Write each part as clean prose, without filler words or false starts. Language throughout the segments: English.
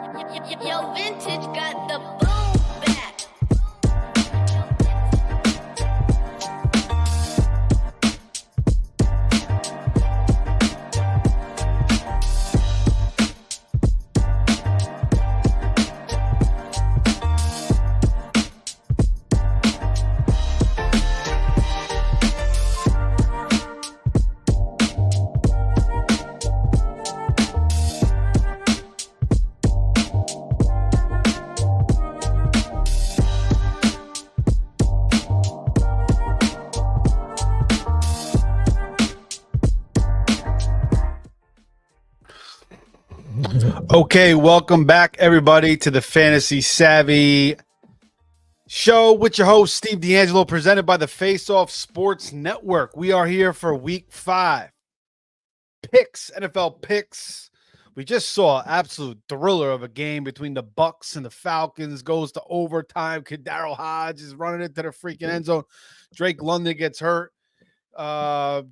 Yo, vintage got the boom back. Okay, welcome back, everybody, to the Fantasy Savvy Show with your host, Steve D'Angelo, presented by the Face Off Sports Network. We are here for Week 5. Picks, NFL picks. We just saw an absolute thriller of a game between the Bucks and the Falcons. Goes to overtime. Darryl Hodge is running into the freaking end zone. Drake London gets hurt. Hodge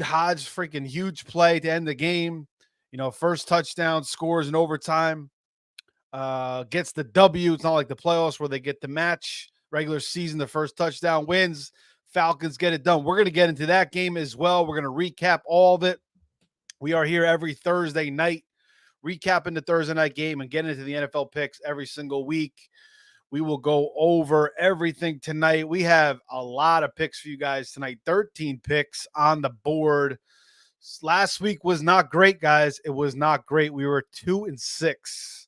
freaking huge play to end the game. You know, first touchdown, scores in overtime, gets the W. It's not like the playoffs where they get the match. Regular season, the first touchdown wins. Falcons get it done. We're going to get into that game as well. We're going to recap all of it. We are here every Thursday night, recapping the Thursday night game and getting into the NFL picks every single week. We will go over everything tonight. We have a lot of picks for you guys tonight. 13 picks on the board. Last week was not great, guys. It was not great. We were 2-6.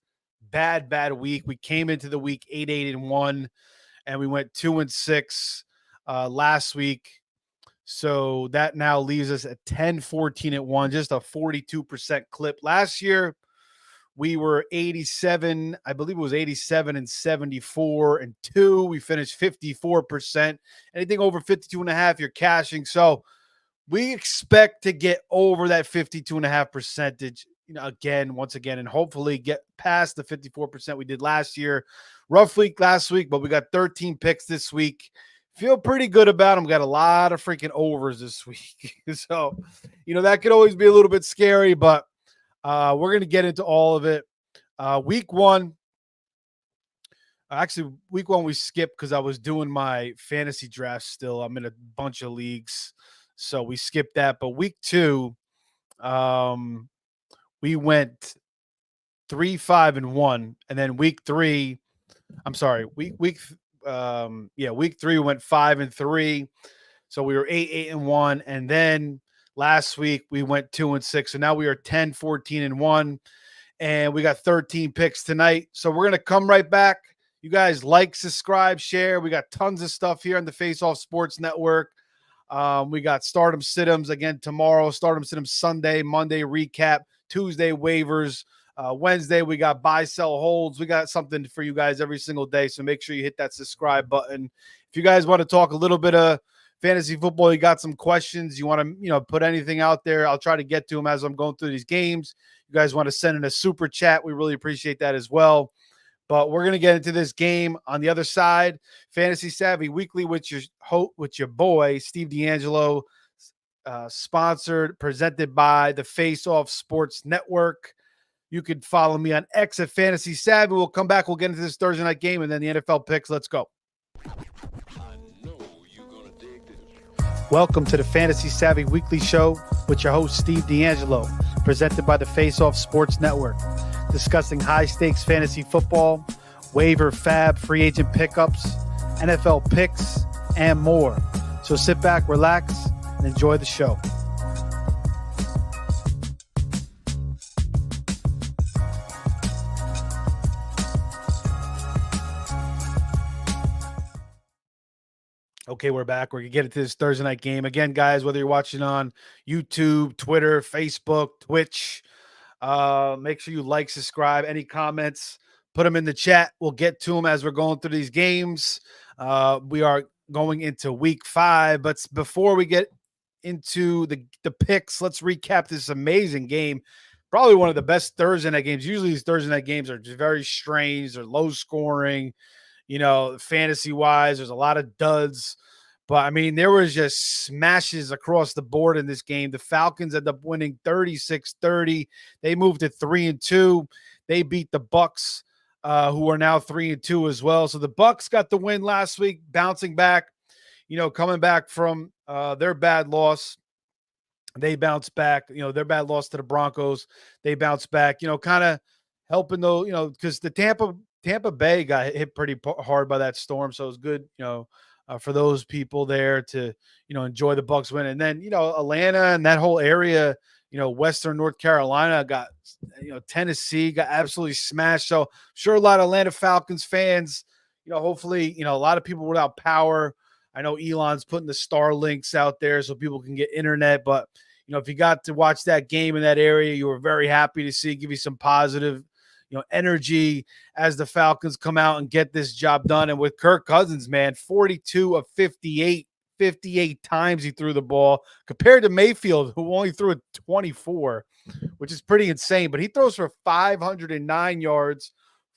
Bad week. We came into the week 8-1, and we went 2-6 last week. So that now leaves us at 10-14-1, just a 42% clip. Last year, we were 87. I believe it was 87-74-2. We finished 54%. Anything over 52.5, you're cashing. So we expect to get over that 52.5 percentage, once again, and hopefully get past the 54% we did last year. Rough week last week, but we got 13 picks this week. Feel pretty good about them. Got a lot of freaking overs this week. So, that could always be a little bit scary, but we're going to get into all of it. Week one we skipped because I was doing my fantasy draft still. I'm in a bunch of leagues. So we skipped that. But week 2, we went 3-5-1. And then week 3, week 3 we went 5-3. So we were 8-1. And then last week we went 2-6. So now we are 10-14-1. And we got 13 picks tonight. So we're going to come right back. You guys like, subscribe, share. We got tons of stuff here on the Face Off Sports Network. We got Stardom Sit-ems again tomorrow, Stardom Sit-ems Sunday, Monday recap, Tuesday waivers, Wednesday we got buy, sell, holds. We got something for you guys every single day, so make sure you hit that subscribe button. If you guys want to talk a little bit of fantasy football, you got some questions, you want to put anything out there, I'll try to get to them as I'm going through these games. You guys want to send in a super chat, we really appreciate that as well. But we're going to get into this game on the other side. Fantasy Savvy Weekly with your boy, Steve D'Angelo, sponsored, presented by the Face Off Sports Network. You can follow me on X at Fantasy Savvy. We'll come back. We'll get into this Thursday night game and then the NFL picks. Let's go. Welcome to the Fantasy Savvy Weekly Show with your host, Steve D'Angelo, presented by the Face Off Sports Network. Discussing high-stakes fantasy football, waiver, fab, free agent pickups, NFL picks, and more. So sit back, relax, and enjoy the show. Okay, we're back. We're going to get into this Thursday night game. Again, guys, whether you're watching on YouTube, Twitter, Facebook, Twitch, make sure you like, subscribe, any comments, put them in the chat. We'll get to them as we're going through these games. We are going into week 5, but before we get into the picks, let's recap this amazing game. Probably one of the best Thursday night games. Usually these Thursday night games are just very strange. They're low scoring, fantasy wise, there's a lot of duds. But, I mean, there was just smashes across the board in this game. The Falcons ended up winning 36-30. They moved to 3-2. They beat the Bucks, who are now 3-2 as well. So the Bucks got the win last week, bouncing back, coming back from their bad loss. They bounce back, their bad loss to the Broncos. They bounce back, kind of helping though, because the Tampa Bay got hit pretty hard by that storm. So it was good, for those people there to, enjoy the Bucks win. And then, Atlanta and that whole area, Western North Carolina got, Tennessee got absolutely smashed. So I'm sure a lot of Atlanta Falcons fans, hopefully, a lot of people without power. I know Elon's putting the Starlinks out there so people can get internet, but if you got to watch that game in that area, you were very happy to see, give you some positive, energy as the Falcons come out and get this job done. And with Kirk Cousins, man, 42 of 58 times he threw the ball compared to Mayfield, who only threw it 24, which is pretty insane. But he throws for 509 yards,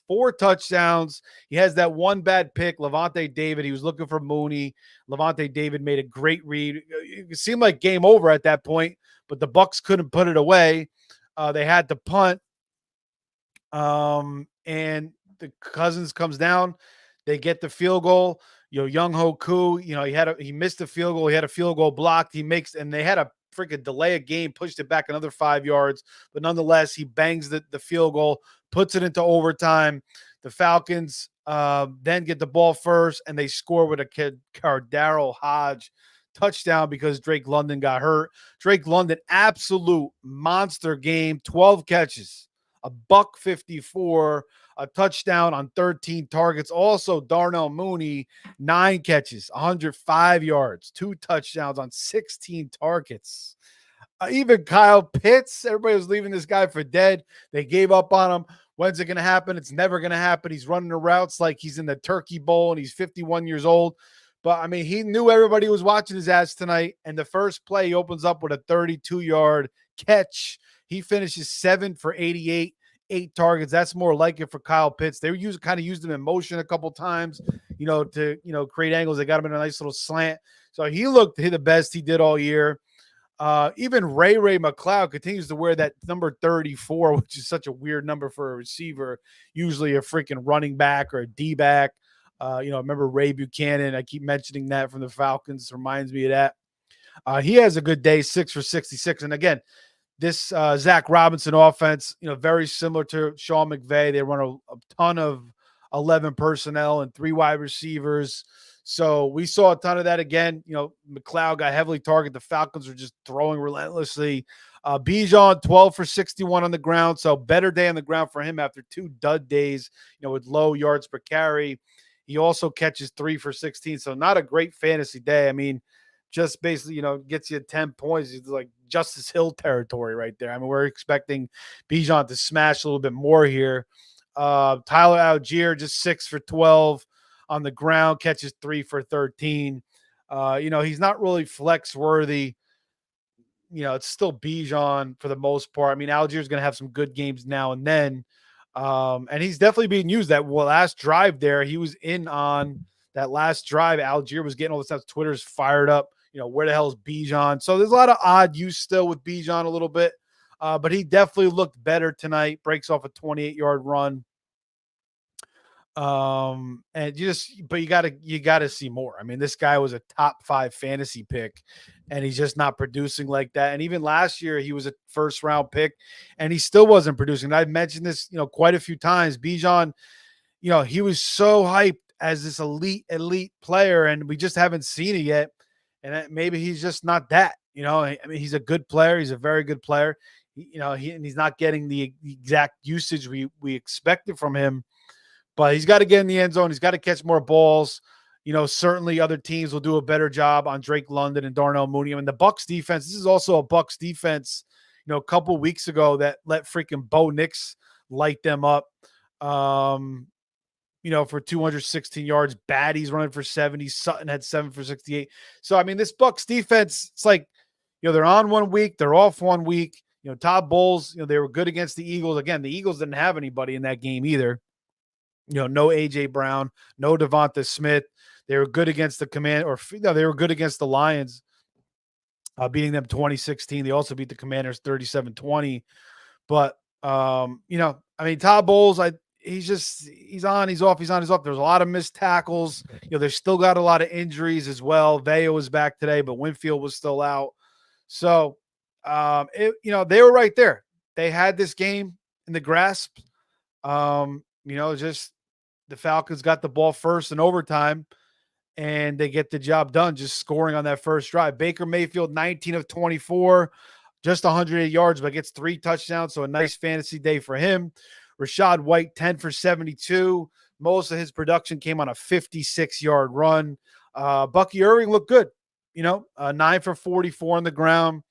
4 touchdowns. He has that one bad pick, Levante David. He was looking for Mooney. Levante David made a great read. It seemed like game over at that point, but the Bucks couldn't put it away. They had to punt. And the Cousins comes down. They get the field goal. Young Ho Koo, he missed the field goal. He had a field goal blocked. And they had a freaking delay a game, pushed it back another 5 yards. But nonetheless, he bangs the field goal, puts it into overtime. The Falcons then get the ball first, and they score with a kid, Cardaro Hodge touchdown because Drake London got hurt. Drake London, absolute monster game, 12 catches. A $154, a touchdown on 13 targets. Also, Darnell Mooney, 9 catches, 105 yards, 2 touchdowns on 16 targets. Even Kyle Pitts, everybody was leaving this guy for dead. They gave up on him. When's it going to happen? It's never going to happen. He's running the routes like he's in the Turkey Bowl and he's 51 years old. But, I mean, he knew everybody was watching his ass tonight. And the first play, he opens up with a 32-yard catch. He finishes 7 for 88, 8 targets. That's more like it for Kyle Pitts. They kind of used him in motion a couple times, to create angles. They got him in a nice little slant. So he looked the best he did all year. Even Ray McLeod continues to wear that number 34, which is such a weird number for a receiver, usually a freaking running back or a D-back. Remember Ray Buchanan. I keep mentioning that from the Falcons. Reminds me of that. He has a good day, 6 for 66. And again, this Zach Robinson offense, very similar to Sean McVay. They run a ton of 11 personnel and 3 wide receivers. So we saw a ton of that again. McLeod got heavily targeted. The Falcons were just throwing relentlessly. Bijan, 12 for 61 on the ground. So better day on the ground for him after 2 dud days, with low yards per carry. He also catches 3 for 16. So not a great fantasy day. I mean, just basically, gets you 10 points. It's like Justice Hill territory right there. I mean, we're expecting Bijan to smash a little bit more here. Tyler Algier, just 6 for 12 on the ground, catches 3 for 13. He's not really flex worthy. It's still Bijan for the most part. I mean, Algier's going to have some good games now and then. And he's definitely being used. That last drive there, he was in on that last drive. Algier was getting all the stuff. Twitter's fired up. Where the hell is Bijan? So there's a lot of odd use still with Bijan a little bit. But he definitely looked better tonight. Breaks off a 28-yard run. And you gotta see more. I mean, this guy was a top 5 fantasy pick, and he's just not producing like that. And even last year, he was a first round pick, and he still wasn't producing. I've mentioned this, quite a few times. Bijan, he was so hyped as this elite player, and we just haven't seen it yet. And maybe he's just not that. I mean, he's a good player. He's a very good player. He's not getting the exact usage we expected from him. But he's got to get in the end zone. He's got to catch more balls. Certainly other teams will do a better job on Drake London and Darnell Mooney. I mean, the Bucs defense, this is also a Bucs defense, a couple weeks ago that let freaking Bo Nix light them up, for 216 yards. Batty's running for 70. Sutton had 7 for 68. So, I mean, this Bucs defense, it's like, they're on 1 week, they're off 1 week. Todd Bowles, they were good against the Eagles. Again, the Eagles didn't have anybody in that game either. No A.J. Brown, no Devonta Smith. They were good against the they were good against the Lions, beating them 2016. They also beat the Commanders 37-20. But, I mean, Todd Bowles, he's on, he's off, he's on, he's off. There's a lot of missed tackles. They've still got a lot of injuries as well. Veo was back today, but Winfield was still out. So, they were right there. They had this game in the grasp. Just the Falcons got the ball first in overtime, and they get the job done, just scoring on that first drive. Baker Mayfield, 19 of 24, just 108 yards, but gets 3 touchdowns. So a nice fantasy day for him. Rashad White, 10 for 72. Most of his production came on a 56-yard run. Bucky Irving looked good, 9 for 44 on the ground.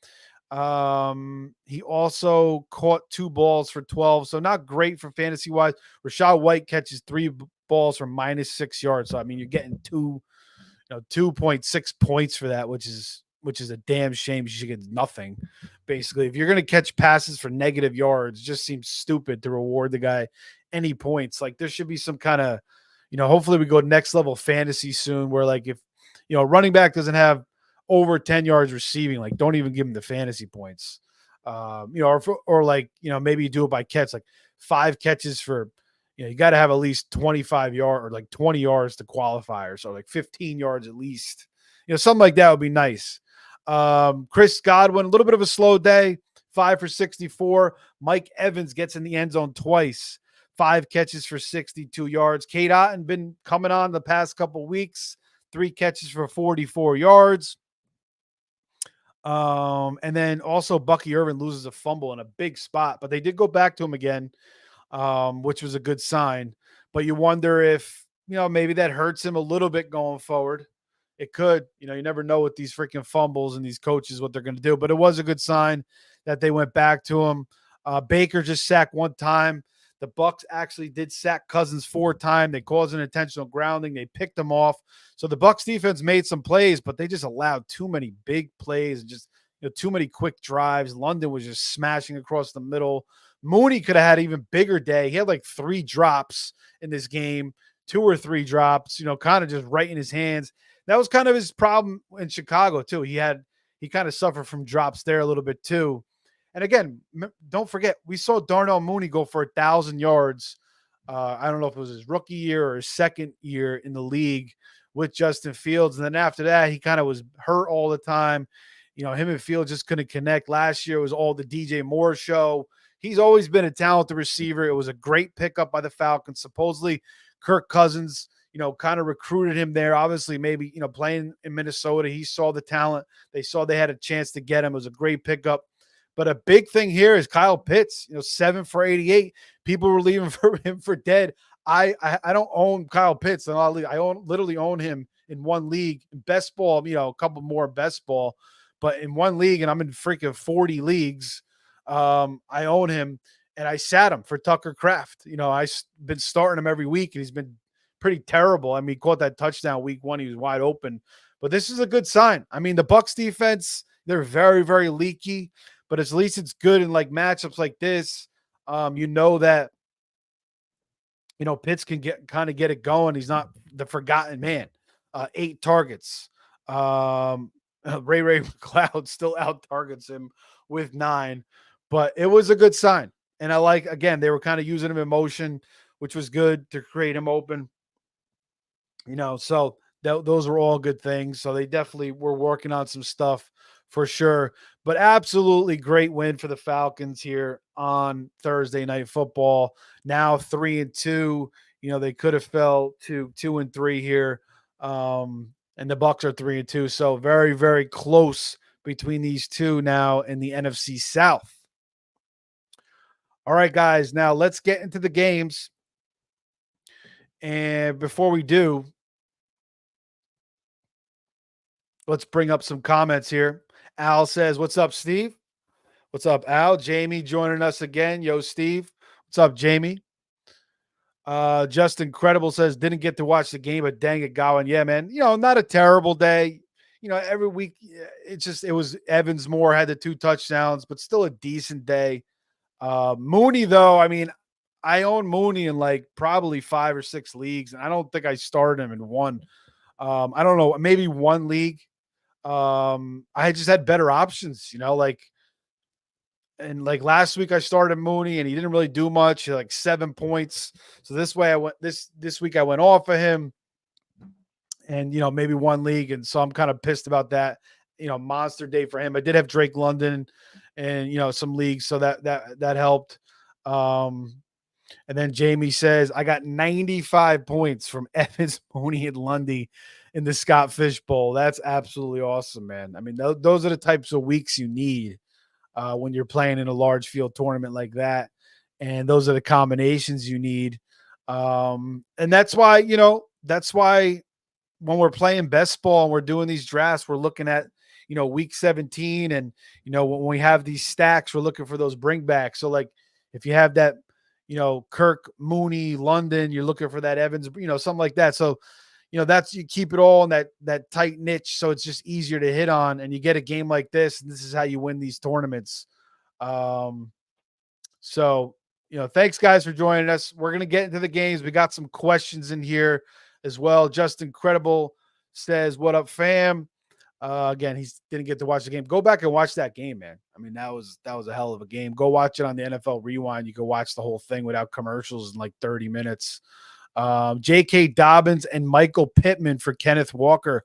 He also caught 2 balls for 12, so not great for fantasy wise. Rashad White catches 3 balls for -6 yards. So I mean, you're getting 2.6 points for that, which is a damn shame. You should get nothing. Basically, if you're going to catch passes for negative yards, it just seems stupid to reward the guy any points. Like there should be some kind of, hopefully we go next level fantasy soon where like if, running back doesn't have over 10 yards receiving, like don't even give him the fantasy points. Maybe you do it by catch, like 5 catches for, you got to have at least 25 yards or like 20 yards to qualify, or so like 15 yards at least. Something like that would be nice. Chris Godwin, a little bit of a slow day, 5 for 64. Mike Evans gets in the end zone twice, 5 catches for 62 yards. Kate Otten been coming on the past couple weeks, 3 catches for 44 yards. And then also Bucky Irvin loses a fumble in a big spot, but they did go back to him again, which was a good sign. But you wonder if, maybe that hurts him a little bit going forward. It could, you never know with these freaking fumbles and these coaches, what they're going to do, but it was a good sign that they went back to him. Baker just sacked 1 time. The Bucs actually did sack Cousins 4 times. They caused an intentional grounding. They picked him off. So the Bucs defense made some plays, but they just allowed too many big plays and just too many quick drives. London was just smashing across the middle. Mooney could have had an even bigger day. He had like 3 drops in this game, 2 or 3 drops, kind of just right in his hands. That was kind of his problem in Chicago too. He kind of suffered from drops there a little bit too. And again, don't forget, we saw Darnell Mooney go for 1,000 yards. I don't know if it was his rookie year or his second year in the league with Justin Fields. And then after that, he kind of was hurt all the time. Him and Fields just couldn't connect. Last year was all the DJ Moore show. He's always been a talented receiver. It was a great pickup by the Falcons. Supposedly, Kirk Cousins, kind of recruited him there. Obviously, maybe, playing in Minnesota, he saw the talent. They saw they had a chance to get him. It was a great pickup. But a big thing here is Kyle Pitts, 7 for 88. People were leaving for him for dead. I don't own Kyle Pitts in a lot of leagues. I literally own him in 1 league. Best ball, a couple more best ball. But in 1 league, and I'm in freaking 40 leagues, I own him, and I sat him for Tucker Kraft. I've been starting him every week, and he's been pretty terrible. I mean, he caught that touchdown week 1. He was wide open. But this is a good sign. I mean, the Bucs defense, they're very, very leaky. But at least it's good in like matchups like this. That Pitts can get it going. He's not the forgotten man. 8 targets. Ray McLeod still out targets him with 9, but it was a good sign. And I like, again, they were kind of using him in motion, which was good to create him open. So those were all good things. So they definitely were working on some stuff for sure. But absolutely great win for the Falcons here on Thursday Night Football. Now 3-2. They could have fell to 2-3 here. And the Bucs are 3-2. So very, very close between these two now in the NFC South. All right, guys. Now let's get into the games. And before we do, let's bring up some comments here. Al says, "What's up, Steve?" What's up, Al? Jamie joining us again. Yo, Steve. What's up, Jamie? Just Incredible says, "Didn't get to watch the game, but dang it, Gowan." Yeah, man. Not a terrible day. Every week it was Evans Moore had the 2 touchdowns, but still a decent day. Mooney, though, I mean, I own Mooney in like probably 5 or 6 leagues, and I don't think I started him in 1. I don't know, maybe 1 league. I just had better options, like And like last week I started Mooney and he didn't really do much. He had like 7 points. So this week I went off of him and maybe one league. And so I'm kind of pissed about that. Monster day for him. I did have Drake London and some leagues. So that helped. And then Jamie says, I got 95 points from Evans, Mooney, and Lundy in the Scott Fish Bowl. That's absolutely awesome, man. I mean, those are the types of weeks you need when you're playing in a large field tournament like that. And those are the combinations you need. And that's why when we're playing best ball and we're doing these drafts, we're looking at, week 17. And, when we have these stacks, we're looking for those bringbacks. So like if you have that, Kirk, Mooney, London, you're looking for that Evans, something like that. So, that's, you keep it all in that tight niche. So it's just easier to hit on, and you get a game like this, and this is how you win these tournaments. So, thanks guys for joining us. We're going to get into the games. We got some questions in here as well. Justin Credible says, what up, fam? Again, he didn't get to watch the game. Go back and watch that game, man. I mean, that was a hell of a game. Go watch it on the NFL Rewind. You can watch the whole thing without commercials in like 30 minutes. J.K. Dobbins and Michael Pittman for Kenneth Walker.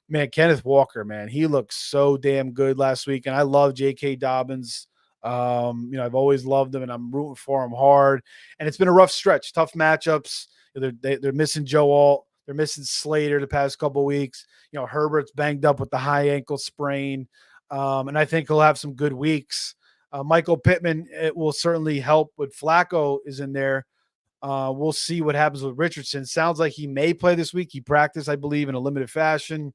Man, Kenneth Walker, man, he looked so damn good last week, and I love J.K. Dobbins. I've always loved him, and I'm rooting for him hard. And it's been a rough stretch, tough matchups. They're missing Joe Alt. They're missing Slater the past couple of weeks. Herbert's banged up with the high ankle sprain, and I think he'll have some good weeks. Michael Pittman, it will certainly help with Flacco is in there. We'll see what happens with Richardson. Sounds like he may play this week. He practiced, I believe, in a limited fashion.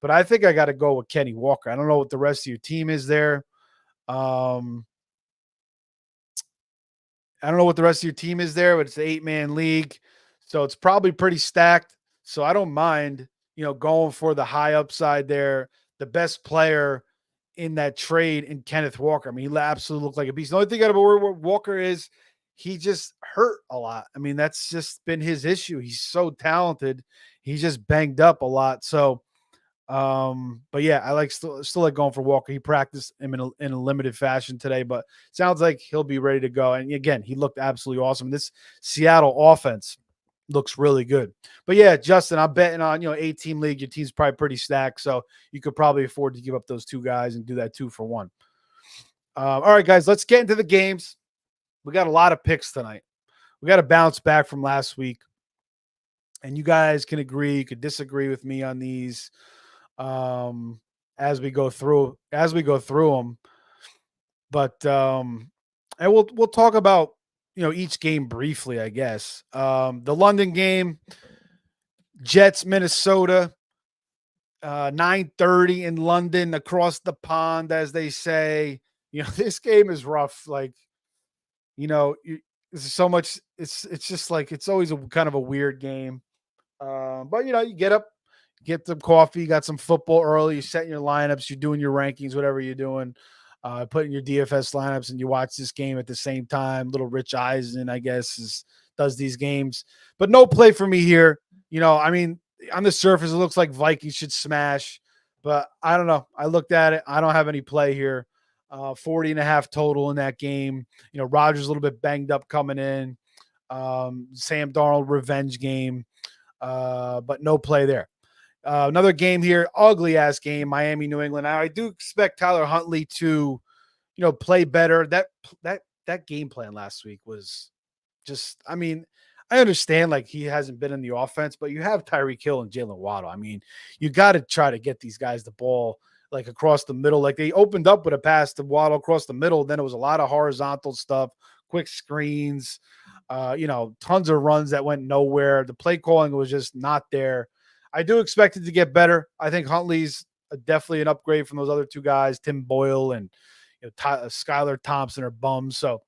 But I think I got to go with Kenny Walker. I don't know what the rest of your team is there. I don't know what the rest of your team is there, but it's an 8-man league. So it's probably pretty stacked. So I don't mind, going for the high upside there. The best player in that trade in Kenneth Walker. I mean, he absolutely looked like a beast. The only thing I got to worry about Walker is he just hurt a lot. I mean, that's just been his issue. He's so talented. He's just banged up a lot. So, but yeah, I still like going for Walker. He practiced him in a limited fashion today, but sounds like he'll be ready to go. And again, he looked absolutely awesome. This Seattle offense looks really good. But yeah, Justin, I'm betting on, 8-team league. Your team's probably pretty stacked, so you could probably afford to give up those two guys and do that 2-for-1. All right, guys, let's get into the games. We got a lot of picks tonight. We got to bounce back from last week, and you guys can agree, you could disagree with me on these as we go through them. But and we'll talk about each game briefly, I guess. The London game, Jets, Minnesota, 9:30 in London, across the pond, as they say. This game is rough. Like, there's so much. It's just like it's always a kind of a weird game. But you get up, get some coffee, got some football early. You set your lineups, you're doing your rankings, whatever you're doing. Put in your DFS lineups, and you watch this game at the same time. Little Rich Eisen, I guess, does these games, but no play for me here. I mean, on the surface, it looks like Vikings should smash, but I don't know. I looked at it. I don't have any play here. 40.5 total in that game. Rodgers a little bit banged up coming in. Sam Darnold revenge game, but no play there. Another game here, ugly ass game, Miami, New England. Now, I do expect Tyler Huntley to, play better. That game plan last week was just, I mean, I understand like he hasn't been in the offense, but you have Tyreek Hill and Jalen Waddle. I mean, you got to try to get these guys the ball like across the middle. Like they opened up with a pass to Waddle across the middle. Then it was a lot of horizontal stuff, quick screens, tons of runs that went nowhere. The play calling was just not there. I do expect it to get better. I think Huntley's definitely an upgrade from those other two guys, Tim Boyle and Skylar Thompson are bums. So,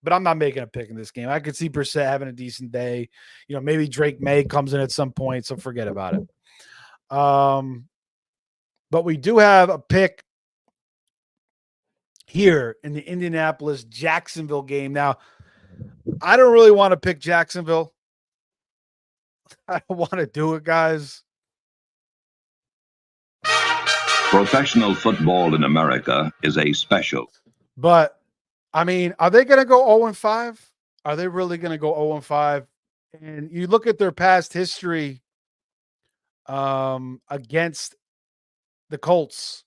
but I'm not making a pick in this game. I could see Brissett having a decent day. Maybe Drake May comes in at some point, so forget about it. But we do have a pick here in the Indianapolis-Jacksonville game. Now, I don't really want to pick Jacksonville. I don't want to do it, guys. Professional football in America is a special. But I mean, are they going to go 0-5? Are they really going to go 0-5? And you look at their past history against the Colts.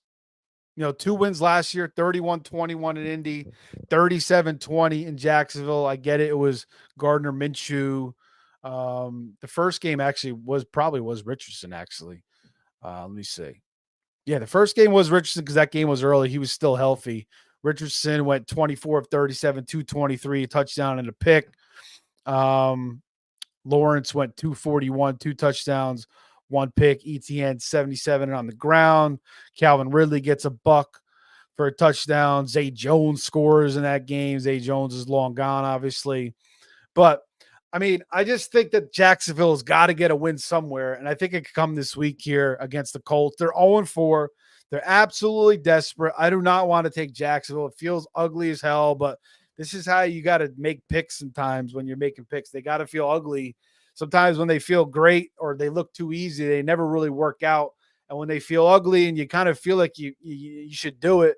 2 wins last year, 31-21 in Indy, 37-20 in Jacksonville. I get it. It was Gardner Minshew. The first game actually was Richardson, actually. Let me see. Yeah, the first game was Richardson because that game was early. He was still healthy. Richardson went 24 of 37, 223, a touchdown and a pick. Lawrence went 241, 2 touchdowns, 1 pick. ETN 77 on the ground. Calvin Ridley gets a buck for a touchdown. Zay Jones scores in that game. Zay Jones is long gone, obviously. But I mean, I just think that Jacksonville has got to get a win somewhere. And I think it could come this week here against the Colts. They're 0-4. They're absolutely desperate. I do not want to take Jacksonville. It feels ugly as hell, but this is how you got to make picks sometimes when you're making picks. They got to feel ugly. Sometimes when they feel great or they look too easy, they never really work out. And when they feel ugly and you kind of feel like you should do it,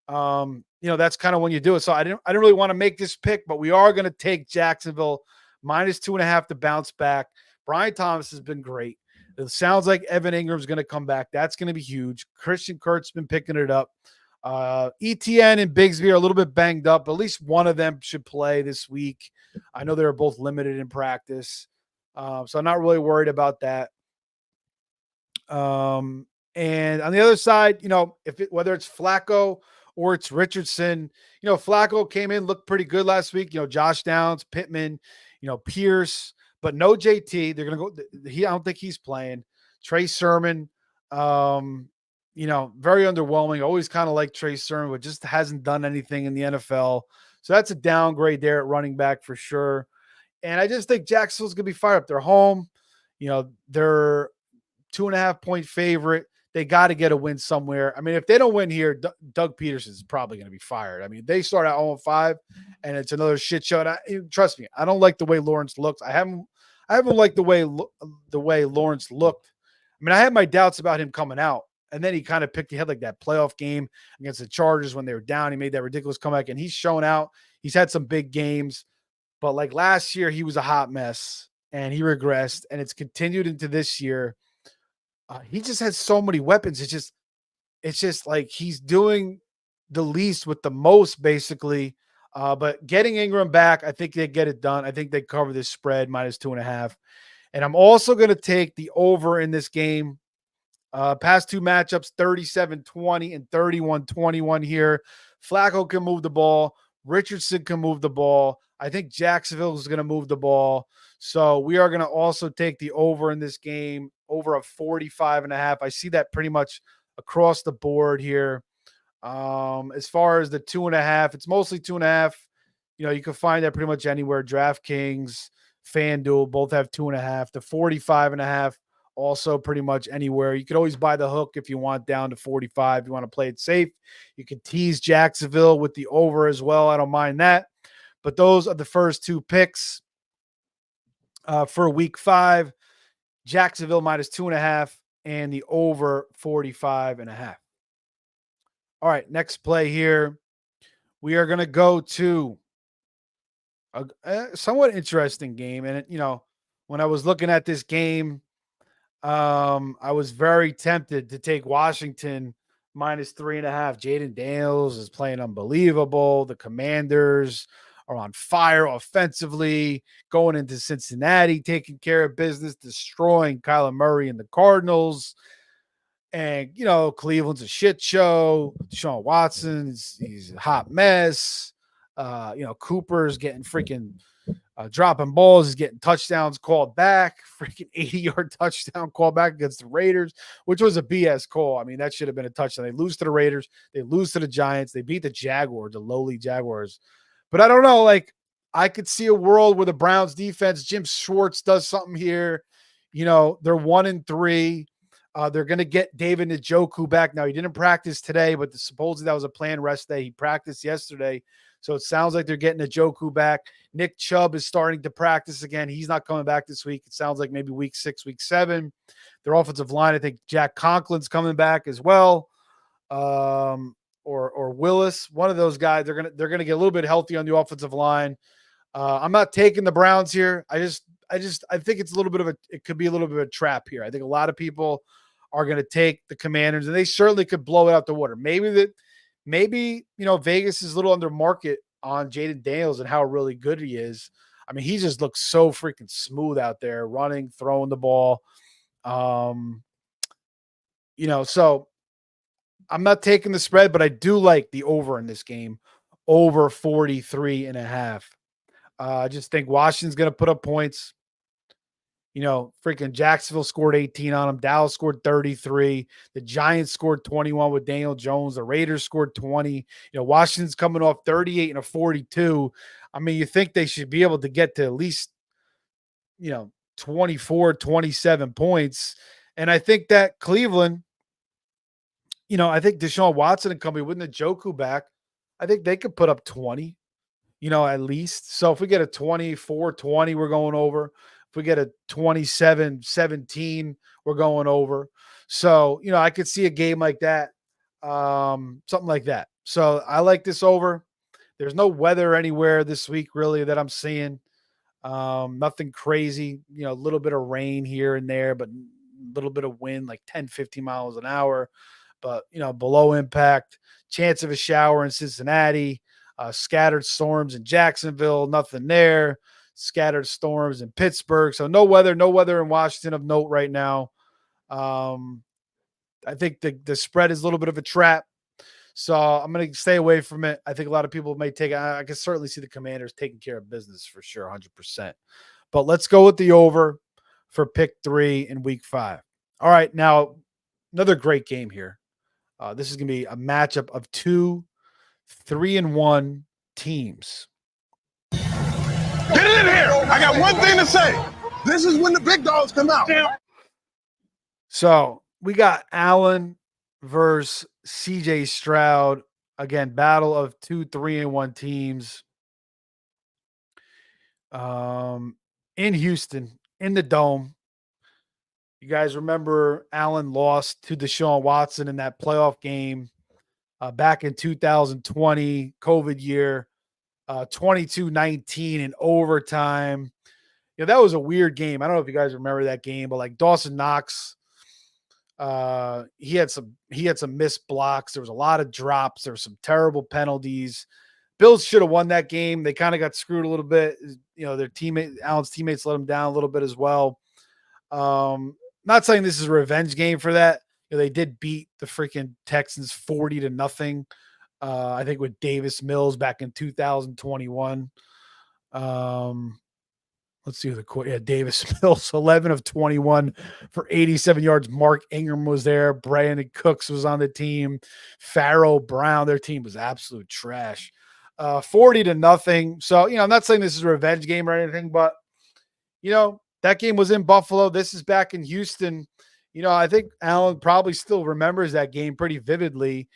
that's kind of when you do it. So I didn't really want to make this pick, but we are going to take Jacksonville -2.5 to bounce back. Brian Thomas has been great. It sounds like Evan Ingram's going to come back. That's going to be huge. Christian Kirk's been picking it up. ETN and Bigsby are a little bit banged up. At least one of them should play this week. I know they're both limited in practice. So I'm not really worried about that. And on the other side, whether it's Flacco or it's Richardson, Flacco came in, looked pretty good last week. Josh Downs, Pittman, Pierce, but no JT. They're going to go. I don't think he's playing. Trey Sermon, very underwhelming. Always kind of like Trey Sermon, but just hasn't done anything in the NFL. So that's a downgrade there at running back for sure. And I just think Jacksonville's going to be fired up. They're home. They're 2.5-point favorite. They got to get a win somewhere. I mean, if they don't win here, Doug Peterson is probably going to be fired. I mean, they start at 0-5 and it's another shit show. And trust me, I don't like the way Lawrence looks. I haven't liked the way Lawrence looked. I mean, I had my doubts about him coming out, and then he kind of he had like that playoff game against the Chargers when they were down. He made that ridiculous comeback, and he's shown out. He's had some big games, but like last year, he was a hot mess and he regressed, and it's continued into this year. He just has so many weapons. It's just like he's doing the least with the most, basically. But getting Ingram back, I think they get it done. I think they cover this spread -2.5. And I'm also going to take the over in this game. Past two matchups, 37-20 and 31-21 here. Flacco can move the ball. Richardson can move the ball. I think Jacksonville is going to move the ball. So we are going to also take the over in this game, over a 45.5. I see that pretty much across the board here. As far as the 2.5, it's mostly 2.5. You can find that pretty much anywhere. DraftKings, FanDuel, both have 2.5. The 45.5, also pretty much anywhere. You could always buy the hook if you want down to 45. If you want to play it safe, you could tease Jacksonville with the over as well. I don't mind that. But those are the first two picks for week 5. Jacksonville -2.5 and the over 45.5. All right, next play here. We are going to go to a somewhat interesting game. And, when I was looking at this game, I was very tempted to take Washington -3.5. Jaden Daniels is playing unbelievable. The Commanders are on fire offensively, going into Cincinnati, taking care of business, destroying Kyler Murray and the Cardinals. And, Cleveland's a shit show. Deshaun Watson's he's a hot mess. Cooper's getting freaking dropping balls. He's getting touchdowns called back. Freaking 80-yard touchdown called back against the Raiders, which was a BS call. I mean, that should have been a touchdown. They lose to the Raiders. They lose to the Giants. They beat the Jaguars, the lowly Jaguars. But I don't know. Like, I could see a world where the Browns defense, Jim Schwartz, does something here. They're 1-3. They're going to get David Njoku back. Now, he didn't practice today, but supposedly that was a planned rest day. He practiced yesterday. So it sounds like they're getting Njoku back. Nick Chubb is starting to practice again. He's not coming back this week. It sounds like maybe week 6, week 7. Their offensive line, I think Jack Conklin's coming back as well. or Willis, one of those guys. They're gonna get a little bit healthy on the offensive line. I'm not taking the Browns here. I think it's a little bit of it could be a little bit of a trap here. I think a lot of people are going to take the Commanders, and they certainly could blow it out the water. Maybe Vegas is a little under market on Jaden Daniels and how really good he is. I mean, he just looks so freaking smooth out there, running, throwing the ball. So I'm not taking the spread, but I do like the over in this game, over 43.5. I just think Washington's going to put up points. Freaking Jacksonville scored 18 on them. Dallas scored 33. The Giants scored 21 with Daniel Jones. The Raiders scored 20. Washington's coming off 38 and a 42. I mean, you think they should be able to get to at least, 24, 27 points. And I think that Cleveland, I think Deshaun Watson and company with Njoku back, I think they could put up 20, at least. So if we get a 24-20, we're going over. If we get a 27-17, we're going over. So, I could see a game like that, something like that. So I like this over. There's no weather anywhere this week, really, that I'm seeing. Nothing crazy, a little bit of rain here and there, but a little bit of wind, like 10, 15 miles an hour. But, below impact, chance of a shower in Cincinnati, scattered storms in Jacksonville, nothing there. Scattered storms in Pittsburgh. So no weather in Washington of note right now. I think the spread is a little bit of a trap. So I'm going to stay away from it. I think a lot of people may take it. I can certainly see the Commanders taking care of business for sure, 100%. But let's go with the over for pick 3 in week 5. All right. Now, another great game here. This is going to be a matchup of 2 3-1 teams. Get it in here. I got one thing to say. This is when the big dogs come out. So we got Allen versus CJ Stroud. Again, battle of 2 3-1 teams. In Houston, in the Dome. You guys remember Allen lost to Deshaun Watson in that playoff game back in 2020, COVID year, 22-19 in overtime. That was a weird game. I don't know if you guys remember that game, but like Dawson Knox, he had some missed blocks. There was a lot of drops. There were some terrible penalties. Bills should have won that game. They kind of got screwed a little bit. Their Allen's teammates let them down a little bit as well. Not saying this is a revenge game for that. They did beat the freaking Texans 40-0. I think with Davis Mills back in 2021. Let's see who Davis Mills, 11 of 21 for 87 yards. Mark Ingram was there. Brandon Cooks was on the team. Pharaoh Brown, their team was absolute trash. 40-0. So, I'm not saying this is a revenge game or anything, but, that game was in Buffalo. This is back in Houston. I think Allen probably still remembers that game pretty vividly.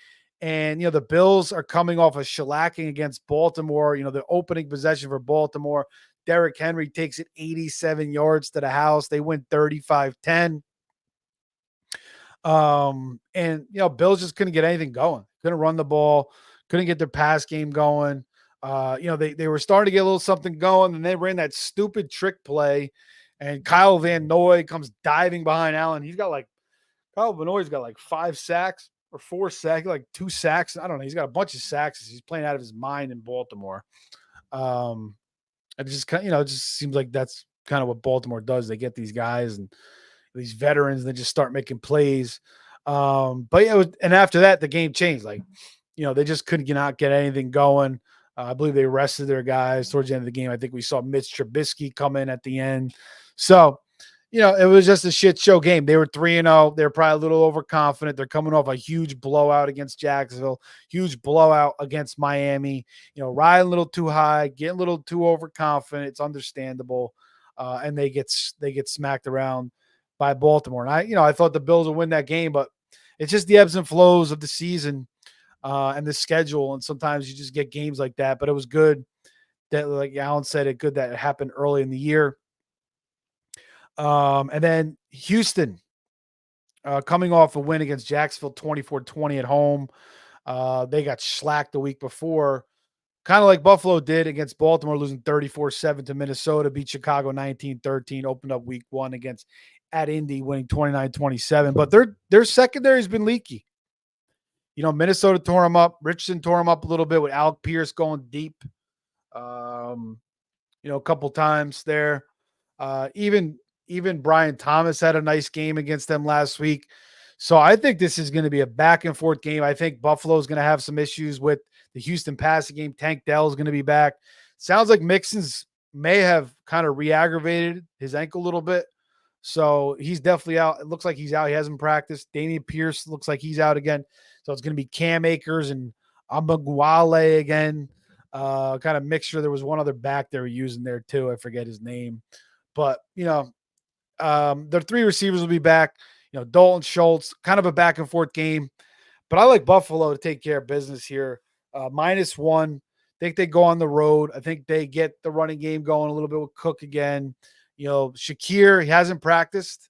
And, the Bills are coming off a shellacking against Baltimore. The opening possession for Baltimore, Derrick Henry takes it 87 yards to the house. They win 35-10. And, Bills just couldn't get anything going. Couldn't run the ball. Couldn't get their pass game going. They were starting to get a little something going, and they ran that stupid trick play. And Kyle Van Noy comes diving behind Allen. Kyle Van Noy's got like 5 sacks or 4 sacks, like 2 sacks. I don't know. He's got a bunch of sacks. He's playing out of his mind in Baltimore. It just seems like that's kind of what Baltimore does. They get these guys and these veterans, and they just start making plays. And after that, the game changed. They just couldn't not get anything going. I believe they rested their guys towards the end of the game. I think we saw Mitch Trubisky come in at the end. So, it was just a shit show game. They were 3-0. They're probably a little overconfident. They're coming off a huge blowout against Jacksonville, huge blowout against Miami. Riding a little too high, getting a little too overconfident. It's understandable. And they get smacked around by Baltimore. And I thought the Bills would win that game, but it's just the ebbs and flows of the season and the schedule. And sometimes you just get games like that. But it was good that, like Alan said, good that it happened early in the year. And then Houston coming off a win against Jacksonville 24-20 at home. They got slacked the week before, kind of like Buffalo did against Baltimore, losing 34-7 to Minnesota, beat Chicago 19-13, opened up week one against at Indy, winning 29-27. But their secondary has been leaky. Minnesota tore them up. Richardson tore them up a little bit with Alec Pierce going deep, a couple times there. Even Brian Thomas had a nice game against them last week. So I think this is going to be a back and forth game. I think Buffalo is going to have some issues with the Houston passing game. Tank Dell is going to be back. Sounds like Mixon's may have kind of re-aggravated his ankle a little bit. So he's definitely out. It looks like he's out. He hasn't practiced. Damian Pierce looks like he's out again. So it's going to be Cam Akers and Amagwale again. Kind of mixture. There was one other back they were using there too. I forget his name. But, their three receivers will be back. Dalton Schultz, kind of a back and forth game. But I like Buffalo to take care of business here. -1. I think they go on the road. I think they get the running game going a little bit with Cook again. Shakir, he hasn't practiced,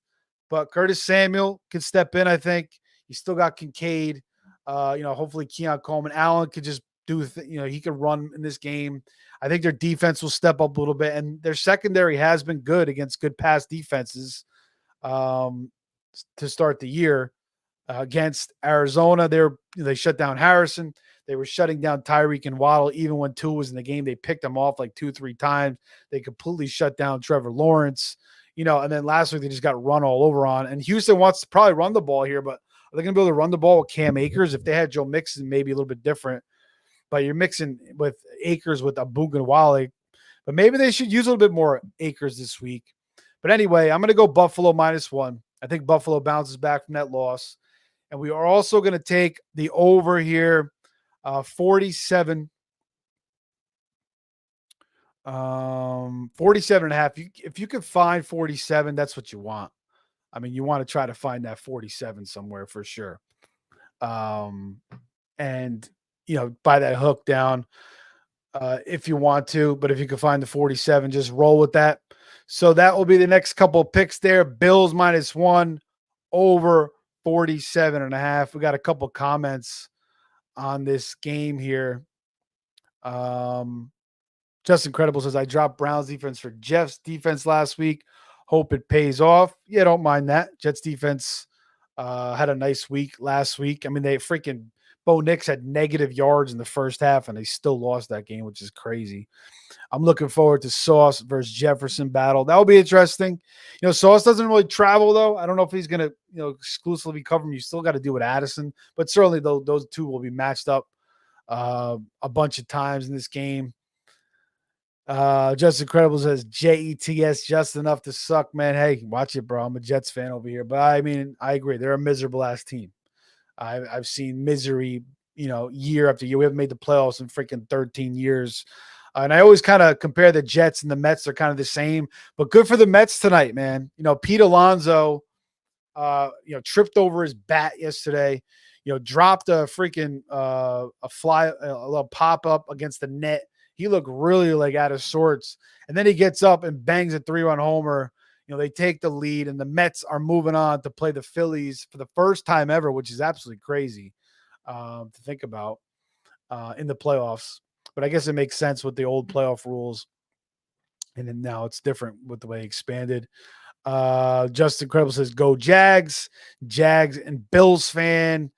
but Curtis Samuel could step in, I think. You still got Kincaid. Hopefully Keon Coleman. Allen could just he could run in this game. I think their defense will step up a little bit, and their secondary has been good against good pass defenses to start the year. Against Arizona, they shut down Harrison. They were shutting down Tyreek and Waddle. Even when Tua was in the game, they picked them off like 2-3 times. They completely shut down Trevor Lawrence. And then last week they just got run all over on. And Houston wants to probably run the ball here, but are they going to be able to run the ball with Cam Akers? If they had Joe Mixon, maybe a little bit different. But you're mixing with Akers with Abugunwale. But maybe they should use a little bit more Akers this week. But anyway, I'm going to go Buffalo -1. I think Buffalo bounces back from that loss. And we are also going to take the over here, 47. 47.5. If you could find 47, that's what you want. I mean, you want to try to find that 47 somewhere for sure. And buy that hook down if you want to. But if you can find the 47, just roll with that. So that will be the next couple of picks there. Bills -1, over 47.5. We got a couple comments on this game here. Just Incredible says, I dropped Browns defense for Jeff's defense last week. Hope it pays off. Yeah, don't mind that. Jets defense had a nice week last week. I mean, Bo Nix had negative yards in the first half, and they still lost that game, which is crazy. I'm looking forward to Sauce versus Jefferson battle. That will be interesting. Sauce doesn't really travel, though. I don't know if he's going to, exclusively cover him. You still got to do with Addison, but certainly those two will be matched up a bunch of times in this game. Just Incredible says JETS just enough to suck, man. Hey, watch it, bro. I'm a Jets fan over here, but I mean, I agree. They're a miserable ass team. I've seen misery, year after year. We haven't made the playoffs in freaking 13 years. And I always kind of compare the Jets and the Mets. They're kind of the same, but good for the Mets tonight, man. Pete Alonso, tripped over his bat yesterday, dropped a freaking, a little pop up against the net. He looked really like out of sorts. And then he gets up and bangs a 3-run homer. They take the lead, and the Mets are moving on to play the Phillies for the first time ever, which is absolutely crazy to think about in the playoffs. But I guess it makes sense with the old playoff rules. And then now it's different with the way it expanded. Just Incredible says, go Jags. Jags and Bills fan.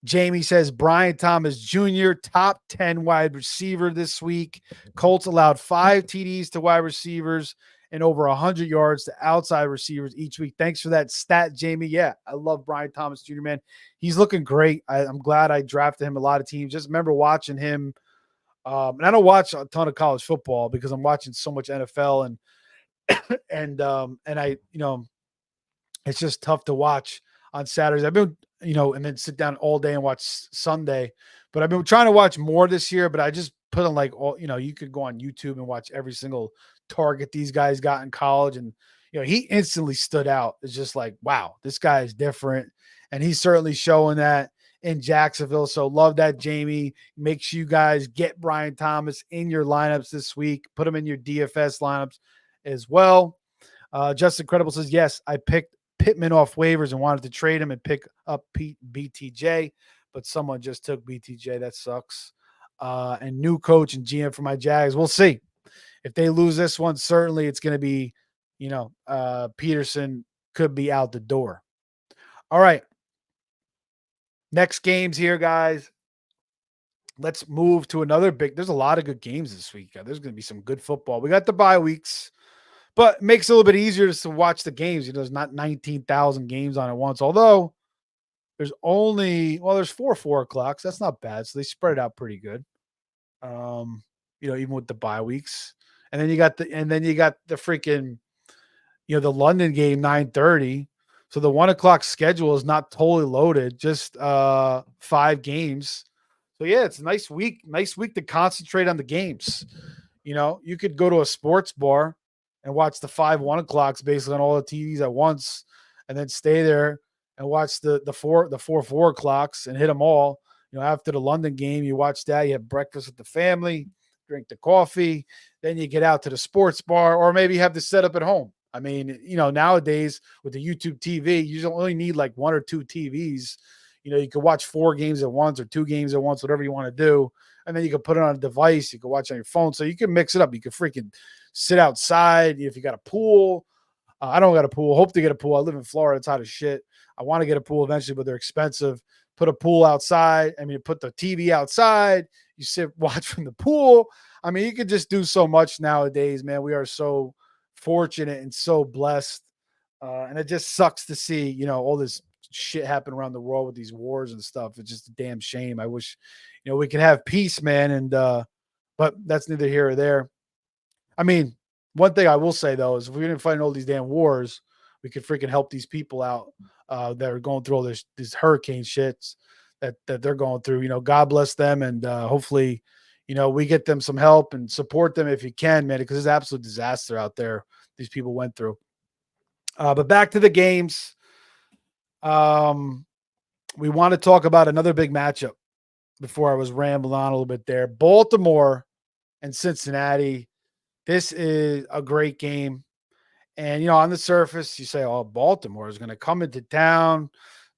Jamie says, Brian Thomas Jr., top 10 wide receiver this week. Colts allowed 5 TDs to wide receivers and over 100 yards to outside receivers each week. Thanks for that stat, Jamie. Yeah, I love Brian Thomas Jr., man. He's looking great. I'm glad I drafted him a lot of teams. Just remember watching him. And I don't watch a ton of college football because I'm watching so much NFL and I, it's just tough to watch on Saturdays. I've been, and then sit down all day and watch Sunday, but I've been trying to watch more this year, but I just put on like all, you could go on YouTube and watch every single target these guys got in college. And, he instantly stood out. It's just like, wow, this guy is different. And he's certainly showing that in Jacksonville. So love that, Jamie. Make sure you guys get Brian Thomas in your lineups this week. Put him in your DFS lineups as well. Just Incredible says, yes, I picked Pittman off waivers and wanted to trade him and pick up BTJ, but someone just took BTJ. That sucks. And new coach and GM for my Jags. We'll see. If they lose this one, certainly it's going to be, Peterson could be out the door. All right. Next games here, guys. Let's move to another big. There's a lot of good games this week. There's going to be some good football. We got the bye weeks, but it makes it a little bit easier to watch the games. There's not 19,000 games on at once, although there's there's 4 o'clocks. That's not bad. So they spread it out pretty good. Even with the bye weeks. And then you got the freaking, the London game, 9:30. So the 1 o'clock schedule is not totally loaded, just 5 games. So yeah, it's a nice week to concentrate on the games. You could go to a sports bar and watch the 5 1 o'clocks basically on all the TVs at once, and then stay there and watch the 4 o'clocks and hit them all. After the London game, you watch that, you have breakfast with the family, drink the coffee, then you get out to the sports bar, or maybe you have this set up at home. I mean, nowadays with the YouTube TV, you don't only need like 1 or 2 TVs. You could watch 4 games at once or 2 games at once, whatever you want to do. And then you can put it on a device. You can watch on your phone. So you can mix it up. You can freaking sit outside if you got a pool. I don't got a pool. Hope to get a pool. I live in Florida. It's hot as shit. I want to get a pool eventually, but they're expensive. Put a pool outside. Put the TV outside. You watch from the pool. You could just do so much nowadays, man. We are so fortunate and so blessed. And it just sucks to see, all this shit happen around the world with these wars and stuff. It's just a damn shame. I wish, we could have peace, man. And, but that's neither here or there. One thing I will say though, is if we didn't fight all these damn wars, we could freaking help these people out, that are going through all these hurricane shits that they're going through. God bless them. And, hopefully, we get them some help and support them if you can, man, because it's an absolute disaster out there these people went through. But back to the games. We want to talk about another big matchup before I was rambling on a little bit there. Baltimore and Cincinnati. This is a great game. And, on the surface, you say, oh, Baltimore is going to come into town.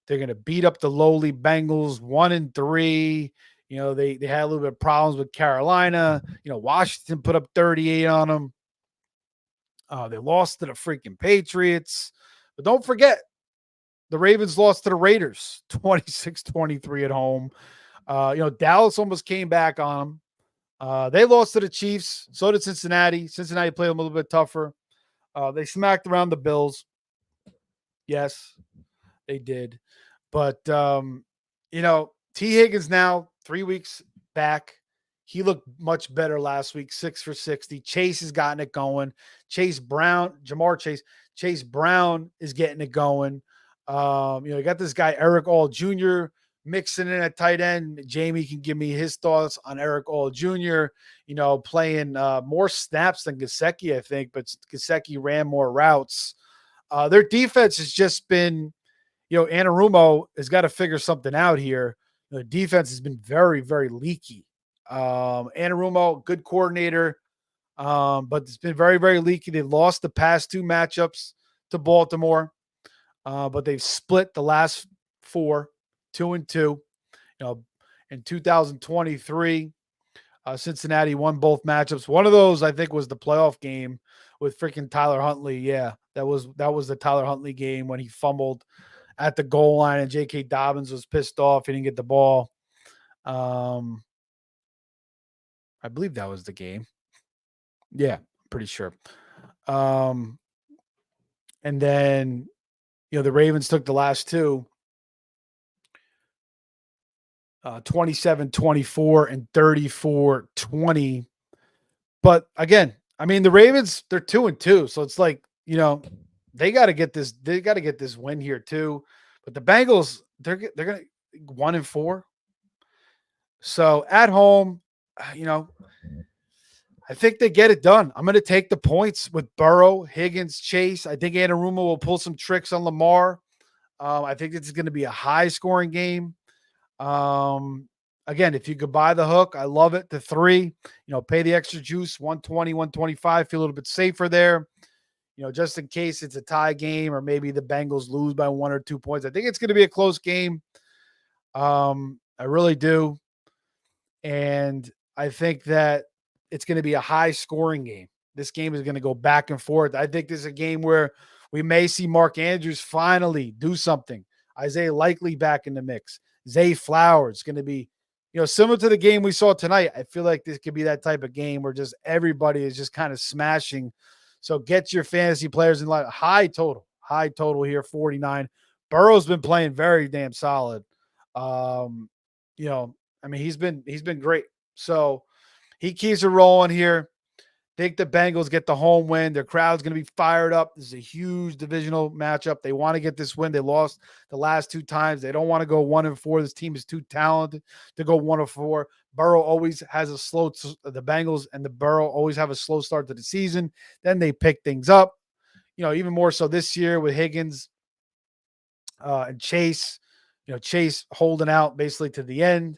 They're going to beat up the lowly Bengals 1-3. They had a little bit of problems with Carolina. Washington put up 38 on them. They lost to the freaking Patriots. But don't forget, the Ravens lost to the Raiders 26-23 at home. Dallas almost came back on them. They lost to the Chiefs. So did Cincinnati. Cincinnati played them a little bit tougher. They smacked around the Bills. Yes, they did. But, T. Higgins now 3 weeks back. He looked much better last week, 6 for 60. Chase has gotten it going. Chase Brown is getting it going. You got this guy, Eric All Jr., mixing in at tight end. Jamie can give me his thoughts on Eric All Jr., playing more snaps than Gesicki, I think, but Gesicki ran more routes. Their defense has just been, Anarumo has got to figure something out here. The defense has been very, very leaky. Anarumo, good coordinator, but it's been very, very leaky. They've lost the past 2 matchups to Baltimore, but they've split the last 4, 2-2. In 2023, Cincinnati won both matchups. One of those, I think, was the playoff game with freaking Tyler Huntley. Yeah, that was the Tyler Huntley game when he fumbled at the goal line and J.K. Dobbins was pissed off. He didn't get the ball. I believe that was the game. Yeah, I'm pretty sure. And then, the Ravens took the last 2, 27-24 and 34-20. But again, the Ravens, they're 2-2. So it's like, they got to get this win here too. But the Bengals, they're going to 1-4. So at home, I think they get it done. I'm going to take the points with Burrow, Higgins, Chase. I think Anarumo will pull some tricks on Lamar. I think this is going to be a high-scoring game. Again, if you could buy the hook, I love it. The 3, pay the extra juice, 120, 125, feel a little bit safer there. Just in case it's a tie game or maybe the Bengals lose by 1 or 2 points. I think it's going to be a close game. I really do. And I think that it's going to be a high scoring game. This game is going to go back and forth. I think this is a game where we may see Mark Andrews finally do something. Isaiah Likely back in the mix. Zay Flowers going to be, similar to the game we saw tonight. I feel like this could be that type of game where just everybody is just kind of smashing. So get your fantasy players in line. High total here, 49. Burrow's been playing very damn solid. He's been great. So he keeps it rolling here. Think the Bengals get the home win. Their crowd's going to be fired up. This is a huge divisional matchup. They want to get this win. They lost the last 2 times. They don't want to go 1-4. This team is too talented to go 1-4. Burrow always has the Bengals and the Burrow always have a slow start to the season. Then they pick things up. Even more so this year with Higgins and Chase. Chase holding out basically to the end.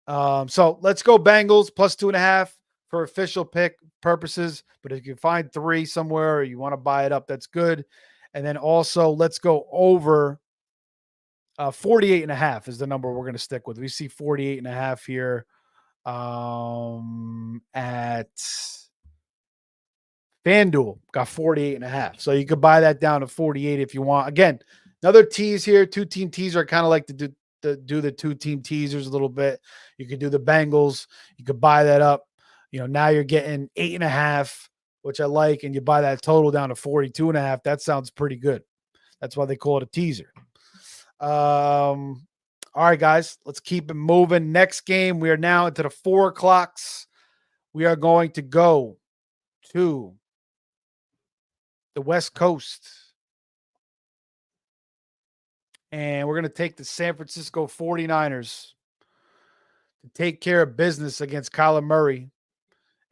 So let's go Bengals plus 2.5 for official pick purposes. But if you find 3 somewhere or you want to buy it up, that's good. And then also let's go over 48.5 is the number we're going to stick with. We see 48.5 here at FanDuel. Got 48.5. So you could buy that down to 48 if you want. Again, another tease here. 2-team teaser. I kind of like to do the 2-team teasers a little bit. You could do the Bengals. You could buy that up. Now you're getting 8.5, which I like, and you buy that total down to 42.5. That sounds pretty good. That's why they call it a teaser. All right, guys, let's keep it moving. Next game, we are now into the 4 o'clocks. We are going to go to the West Coast. And we're going to take the San Francisco 49ers to take care of business against Kyler Murray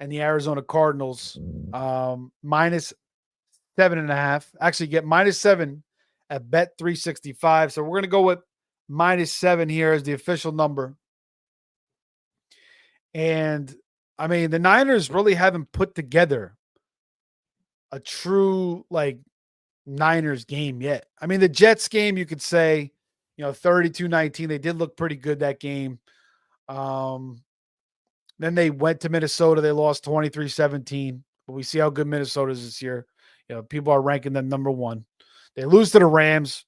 and the Arizona Cardinals. Minus 7.5. Actually, get -7 at Bet365. So we're going to go with -7 here as the official number. And, the Niners really haven't put together a true, Niners game yet. The Jets game, you could say, 32-19. They did look pretty good that game. Then they went to Minnesota. They lost 23-17. But we see how good Minnesota is this year. People are ranking them number 1. They lose to the Rams.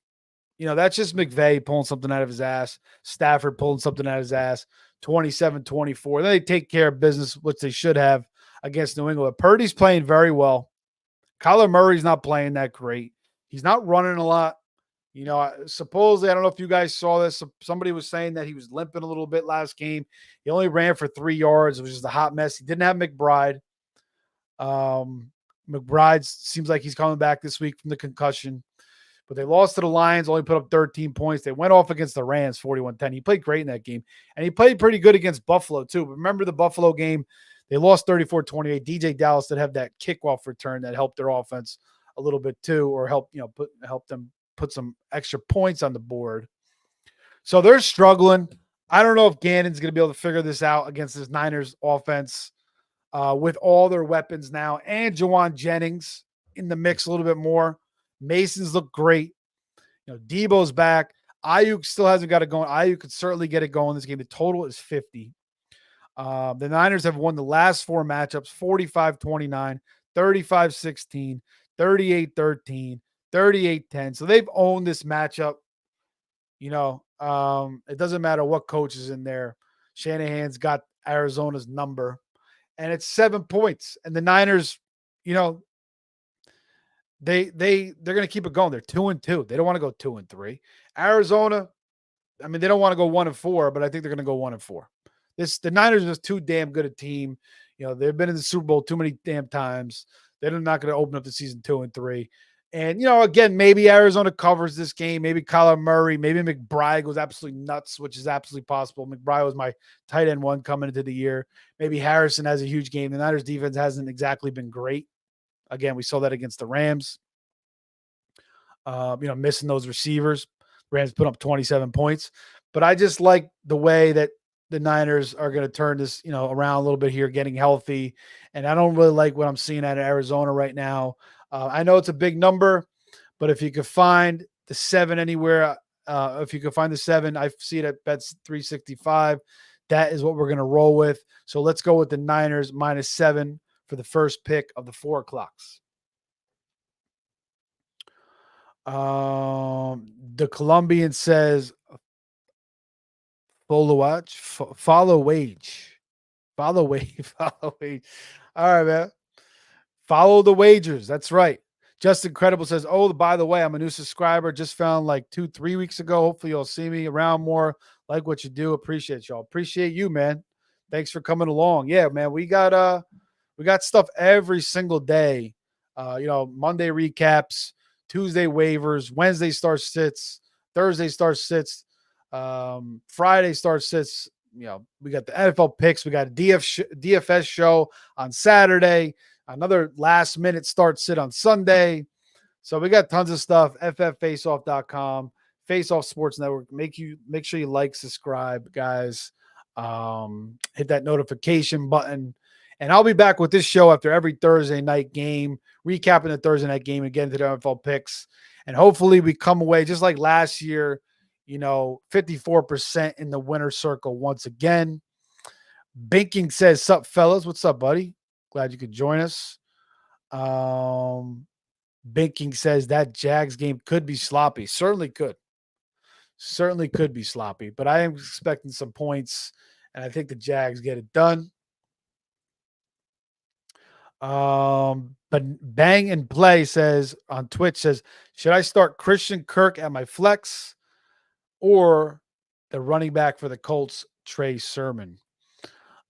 That's just McVay pulling something out of his ass. Stafford pulling something out of his ass. 27-24. Then they take care of business, which they should have against New England. Purdy's playing very well. Kyler Murray's not playing that great. He's not running a lot. Supposedly, I don't know if you guys saw this. Somebody was saying that he was limping a little bit last game. He only ran for 3 yards. It was just a hot mess. He didn't have McBride. McBride seems like he's coming back this week from the concussion. But they lost to the Lions, only put up 13 points. They went off against the Rams 41-10. He played great in that game. And he played pretty good against Buffalo, too. But remember the Buffalo game? They lost 34-28. DJ Dallas did have that kickoff return that helped their offense a little bit too, or help them put some extra points on the board. So they're struggling. I don't know if Gannon's going to be able to figure this out against this Niners offense with all their weapons now, and Jawan Jennings in the mix a little bit more. Mason's look great. Debo's back. Ayuk still hasn't got it going. Ayuk could certainly get it going this game. The total is 50. The Niners have won the last 4 matchups, 45-29, 35-16, 38-13, 38-10. So they've owned this matchup. It doesn't matter what coach is in there. Shanahan's got Arizona's number. And it's 7 points. And the Niners, they're going to keep it going. They're 2-2. They don't want to go 2-3. Arizona, they don't want to go 1-4, but I think they're going to go 1-4. The Niners are just too damn good a team. They've been in the Super Bowl too many damn times. They're not going to open up the season 2-3. And, again, maybe Arizona covers this game. Maybe Kyler Murray, maybe McBride goes absolutely nuts, which is absolutely possible. McBride was my tight end 1 coming into the year. Maybe Harrison has a huge game. The Niners defense hasn't exactly been great. Again, we saw that against the Rams. Missing those receivers. Rams put up 27 points. But I just like the way that the Niners are going to turn this, around a little bit here, getting healthy. And I don't really like what I'm seeing out of Arizona right now. I know it's a big number, but if you could find the 7 anywhere, If you can find the 7, I see it at bets 365. That is what we're going to roll with. So let's go with the Niners -7 for the first pick of the 4 o'clocks. The Colombian says follow watch, follow wage, follow wage, follow wage. All right, man. Follow the wagers. That's right. Just Incredible says, oh, by the way, I'm a new subscriber. Just found like 2-3 weeks ago. Hopefully you'll see me around more. Like what you do. Appreciate y'all. Appreciate you, man. Thanks for coming along. Yeah, man. We got stuff every single day. Monday recaps, Tuesday waivers, Wednesday start sits, Thursday start sits, Friday start sits. We got the NFL picks. We got a DFS show on Saturday. Another last minute start sit on Sunday. So we got tons of stuff. fffaceoff.com, Faceoff Sports Network. Make sure you like, subscribe, guys. Hit that notification button. And I'll be back with this show after every Thursday night game, recapping the Thursday night game and getting to the NFL picks. And hopefully we come away just like last year, 54% in the winner circle once again. Binking says, sup, fellas? What's up, buddy? Glad you could join us. Binking says that Jags game could be sloppy. Certainly could. Certainly could be sloppy. But I am expecting some points, and I think the Jags get it done. But Bang and Play says on Twitch says, should I start Christian Kirk at my flex or the running back for the Colts, Trey Sermon?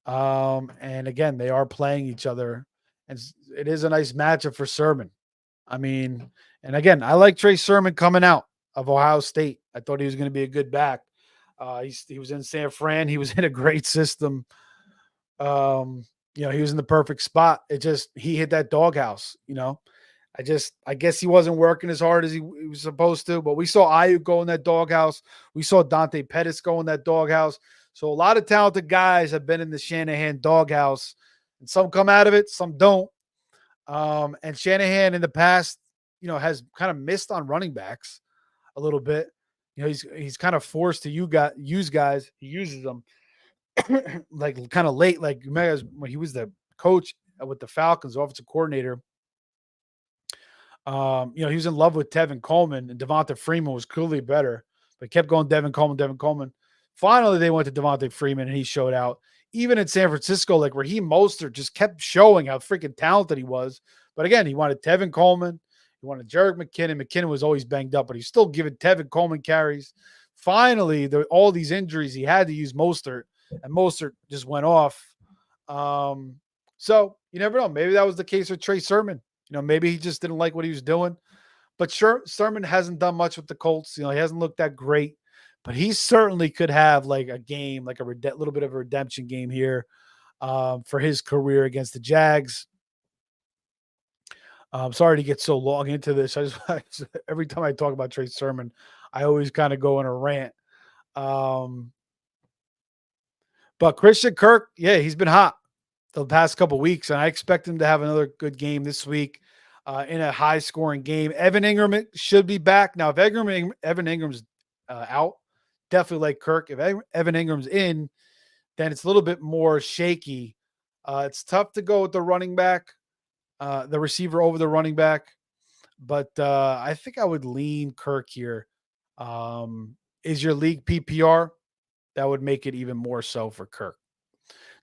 And again, they are playing each other, and it is a nice matchup for Sermon. I mean, and again, I like Trey Sermon coming out of Ohio State. I thought he was going to be a good back. He was in San Fran. He was in a great system. He was in the perfect spot. He hit that doghouse. I guess he wasn't working as hard as he was supposed to. But we saw Ayuk go in that doghouse. We saw Dante Pettis go in that doghouse. So a lot of talented guys have been in the Shanahan doghouse, and some come out of it, some don't. And Shanahan in the past, has kind of missed on running backs a little bit. He's kind of forced to use guys. He uses them like kind of late, like when he was the coach with the Falcons, offensive coordinator. He was in love with Tevin Coleman, and Devonta Freeman was clearly better, but kept going Devin Coleman. Finally, they went to Devonta Freeman, and he showed out. Even in San Francisco, like Raheem Mostert just kept showing how freaking talented he was. But again, he wanted Tevin Coleman. He wanted Jerick McKinnon. McKinnon was always banged up, but he's still giving Tevin Coleman carries. Finally, all these injuries, he had to use Mostert, and Mostert just went off. So you never know. Maybe that was the case with Trey Sermon. Maybe he just didn't like what he was doing. But sure, Sermon hasn't done much with the Colts. He hasn't looked that great. But he certainly could have like a game, like a little bit of a redemption game here for his career against the Jags. I'm sorry to get so long into this. Every time I talk about Trey Sermon, I always kind of go on a rant. But Christian Kirk, yeah, he's been hot the past couple of weeks, and I expect him to have another good game this week in a high-scoring game. Evan Ingram should be back. Now, if Evan Ingram's out, definitely like Kirk. If Evan Ingram's in, then it's a little bit more shaky. It's tough to go with the running back, the receiver over the running back, but I think I would lean Kirk here. Is your league PPR? That would make it even more so for Kirk.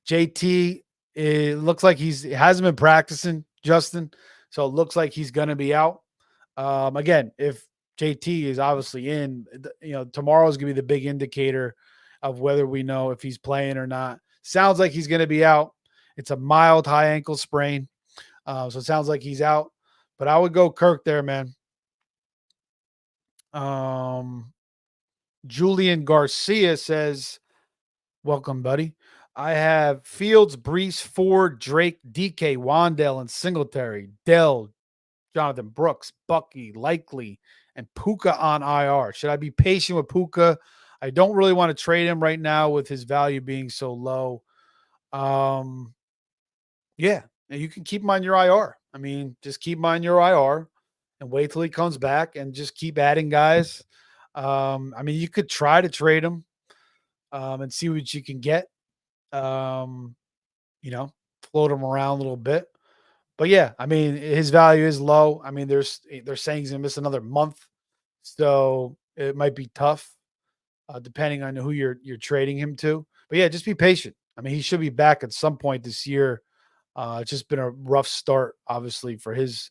JT, it looks like he hasn't been practicing, Justin, so it looks like he's going to be out. Again, if JT is obviously in, tomorrow is going to be the big indicator of whether we know if he's playing or not. Sounds like he's going to be out. It's a mild high ankle sprain. So it sounds like he's out, but I would go Kirk there, man. Julian Garcia says, welcome, buddy. I have Fields, Brees, Ford, Drake, DK, Wandale, and Singletary, Dell, Jonathan Brooks, Bucky, Likely, and Puka on IR. Should I be patient with Puka? I don't really want to trade him right now with his value being so low. Yeah, you can keep him on your IR. I mean, just keep him on your IR and wait till he comes back and just keep adding guys. I mean, you could try to trade him and see what you can get. Um, you know, float him around a little bit. But yeah, I mean, his value is low. I mean, they're saying he's gonna miss another month, so it might be tough depending on who you're trading him to. But yeah, just be patient. I mean, he should be back at some point this year. It's just been a rough start, obviously, for his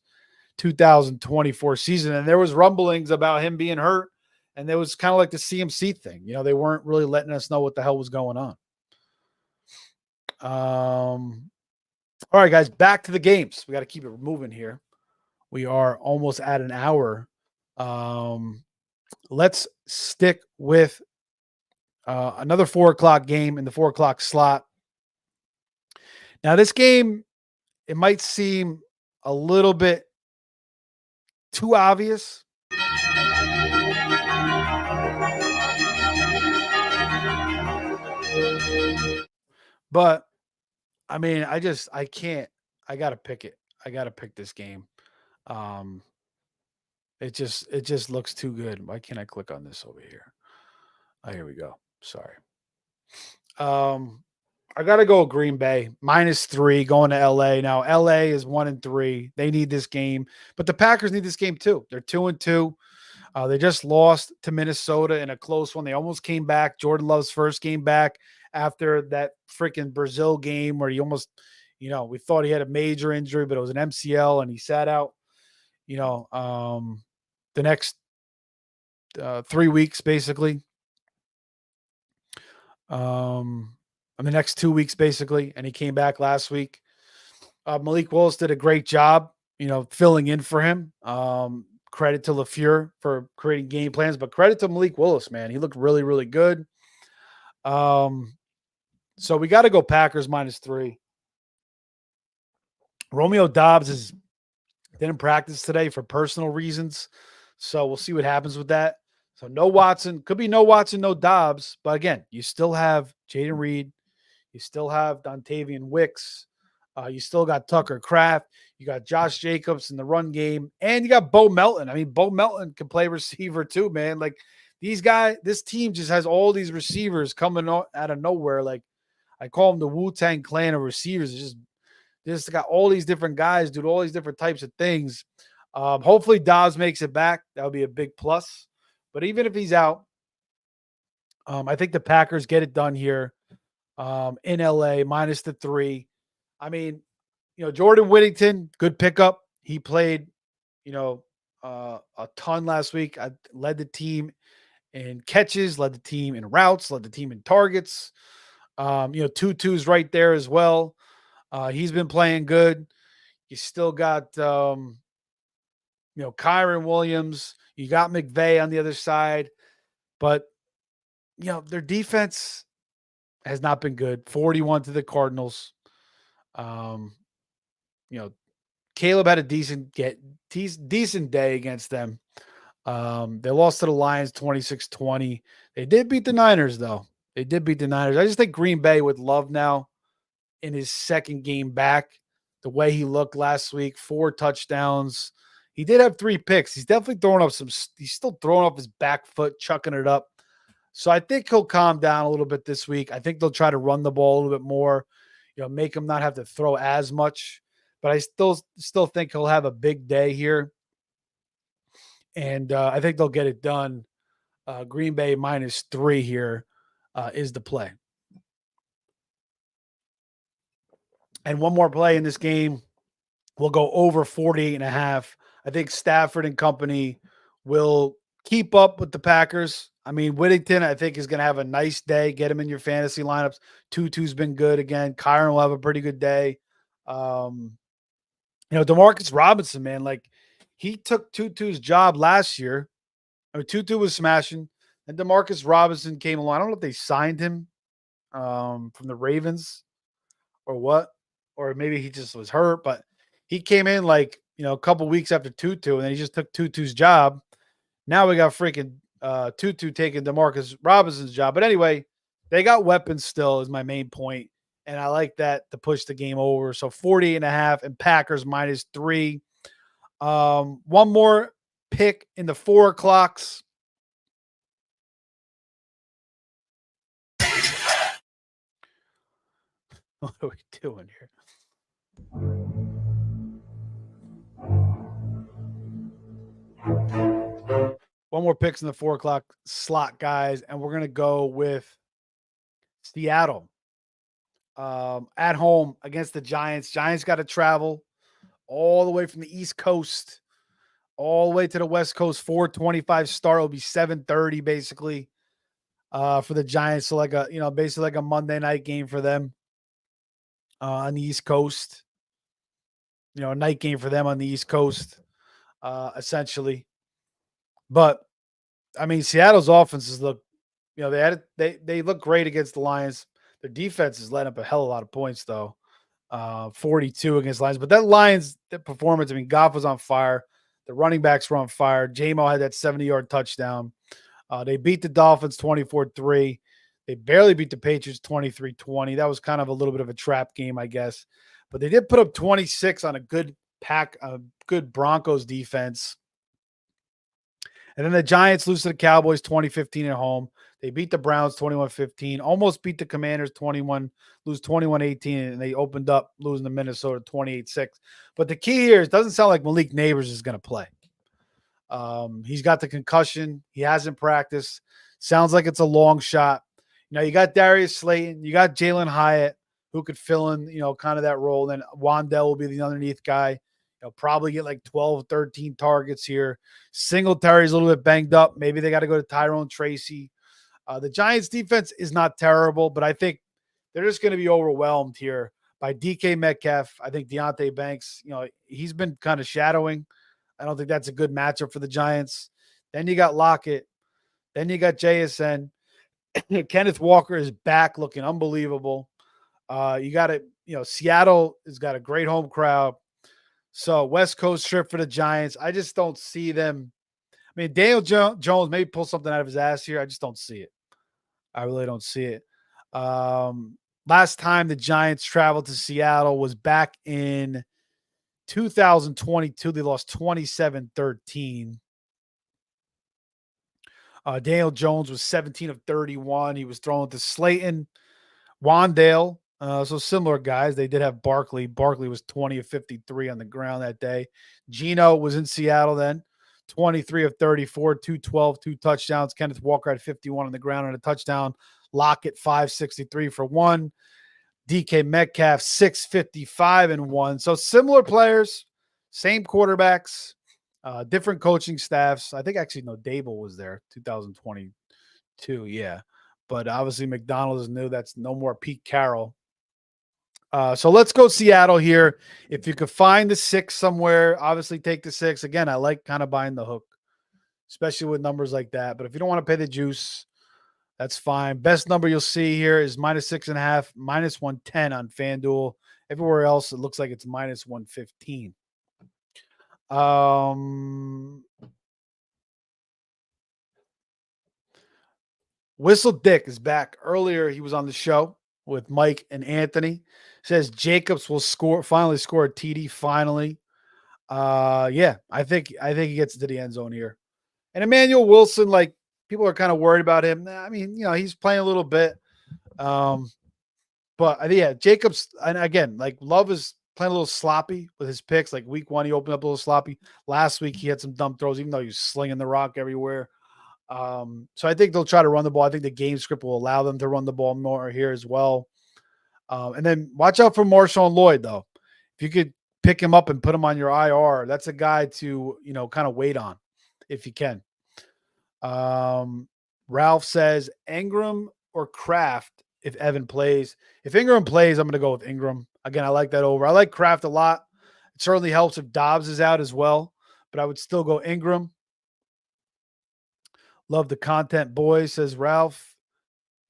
2024 season, and there was rumblings about him being hurt, and there was kind of like the CMC thing. They weren't really letting us know what the hell was going on. All right, guys, back to the games. We got to keep it moving here. We are almost at an hour. Let's stick with another 4:00 game in the 4:00 slot. Now, this game, it might seem a little bit too obvious. But I mean, I can't. I got to pick it. I got to pick this game. Um, it just looks too good. Why can't I click on this over here? Oh, here we go. Sorry. Um, I got to go Green Bay -3 going to LA. Now LA is 1-3. They need this game, but the Packers need this game too. They're 2-2. They just lost to Minnesota in a close one. They almost came back. Jordan Love's first game back after that freaking Brazil game where he almost, we thought he had a major injury, but it was an MCL and he sat out, the next 3 weeks basically. In the next 2 weeks basically, and he came back last week. Malik Willis did a great job, filling in for him. Credit to LaFleur for creating game plans, but credit to Malik Willis, man. He looked really, really good. So we got to go Packers -3. Romeo Dobbs didn't practice today for personal reasons. So we'll see what happens with that. So no Watson, could be no Watson, no Dobbs. But again, you still have Jaden Reed. You still have Dontavian Wicks. You still got Tucker Kraft. You got Josh Jacobs in the run game. And you got Bo Melton. I mean, Bo Melton can play receiver too, man. Like these guys, this team just has all these receivers coming out of nowhere. Like I call them the Wu-Tang clan of receivers. It's just got all these different guys doing all these different types of things. Hopefully Dobbs makes it back. That would be a big plus. But even if he's out, I think the Packers get it done here in LA -3. I mean, Jordan Whittington, good pickup. He played, a ton last week. I led the team in catches, led the team in routes, led the team in targets. Tutu's right there as well. He's been playing good. You still got, Kyron Williams. You got McVay on the other side. But, their defense has not been good. 41 to the Cardinals. Caleb had a decent day against them. They lost to the Lions 26-20. They did beat the Niners, though. I just think Green Bay with Love now in his second game back, the way he looked last week, 4 touchdowns. He did have 3 picks. He's definitely he's still throwing off his back foot, chucking it up. So I think he'll calm down a little bit this week. I think they'll try to run the ball a little bit more, make him not have to throw as much. But I still think he'll have a big day here. And I think they'll get it done. Green Bay -3 here is the play. And one more play in this game. We'll go over 48.5. I think Stafford and company will keep up with the Packers. I mean, Whittington, I think, is going to have a nice day. Get him in your fantasy lineups. Tutu's been good again. Kyron will have a pretty good day. Demarcus Robinson, man, like he took Tutu's job last year. I mean, Tutu was smashing. And Demarcus Robinson came along. I don't know if they signed him from the Ravens or what, or maybe he just was hurt, but he came in like, a couple weeks after Tutu, and then he just took Tutu's job. Now we got freaking Tutu taking Demarcus Robinson's job. But anyway, they got weapons still is my main point. And I like that to push the game over. So 48.5 and Packers -3. One more pick in the 4 o'clocks. What are we doing here? One more picks in the 4 o'clock slot, guys, and we're gonna go with Seattle at home against the Giants. Giants got to travel all the way from the East Coast all the way to the West Coast. 4:25 start will be 7:30 basically for the Giants. So like a basically like a Monday night game for them on the East Coast. A night game for them on the East Coast, essentially. But I mean, Seattle's offenses look, they look great against the Lions. Their defense is letting up a hell of a lot of points though. 42 against Lions, but that Lions performance, I mean, Goff was on fire. The running backs were on fire. J-Mo had that 70-yard touchdown. They beat the Dolphins 24-3. They barely beat the Patriots 23-20. That was kind of a little bit of a trap game, I guess. But they did put up 26 on a good good Broncos defense. And then the Giants lose to the Cowboys 20-15 at home. They beat the Browns 21-15, almost beat the Commanders 21-18, and they opened up losing to Minnesota 28-6. But the key here is it doesn't sound like Malik Neighbors is going to play. He's got the concussion. He hasn't practiced. Sounds like it's a long shot. You got Darius Slayton. You got Jalen Hyatt, who could fill in, kind of that role. Then Wandell will be the underneath guy. Probably get like 12, 13 targets here. Singletary's a little bit banged up. Maybe they got to go to Tyrone Tracy. The Giants defense is not terrible, but I think they're just going to be overwhelmed here by DK Metcalf. I think Deontay Banks, he's been kind of shadowing. I don't think that's a good matchup for the Giants. Then you got Lockett. Then you got JSN. Kenneth Walker is back looking unbelievable. You got it. Seattle has got a great home crowd. So West Coast trip for the Giants. I just don't see them. I mean, Daniel Jones maybe pull something out of his ass here. I just don't see it. I really don't see it. Last time the Giants traveled to Seattle was back in 2022. They lost 27-13. Daniel Jones was 17 of 31. He was thrown to Slayton, Wandale. So similar guys. They did have Barkley. Barkley was 20 of 53 on the ground that day. Geno was in Seattle then. 23 of 34, 212, 2 touchdowns. Kenneth Walker had 51 on the ground and a touchdown. Lockett, 563 for 1. DK Metcalf, 655 and 1. So similar players, same quarterbacks, different coaching staffs. I think actually, no, Dable was there, 2022. Yeah. But obviously McDonald is new. That's no more Pete Carroll. So let's go Seattle here. If you could find the 6 somewhere, obviously take the 6. Again, I like kind of buying the hook, especially with numbers like that. But if you don't want to pay the juice, that's fine. Best number you'll see here is -6.5, -110 on FanDuel. Everywhere else, it looks like it's -115. Whistle Dick is back. Earlier, he was on the show with Mike and Anthony. Says Jacobs will finally score a TD finally. Yeah, I think he gets into the end zone here. And Emmanuel Wilson, like, people are kind of worried about him. I mean, he's playing a little bit. But yeah, Jacobs, and again, like, Love is playing a little sloppy with his picks. Like week 1, he opened up a little sloppy. Last week, he had some dumb throws, even though he was slinging the rock everywhere. So I think they'll try to run the ball. I think the game script will allow them to run the ball more here as well. And then watch out for Marshawn Lloyd, though. If you could pick him up and put him on your IR, that's a guy to, kind of wait on if you can. Ralph says Ingram or Kraft if Evan plays. If Ingram plays, I'm going to go with Ingram. Again, I like that over. I like Kraft a lot. It certainly helps if Dobbs is out as well, but I would still go Ingram. Love the content, boys, says Ralph.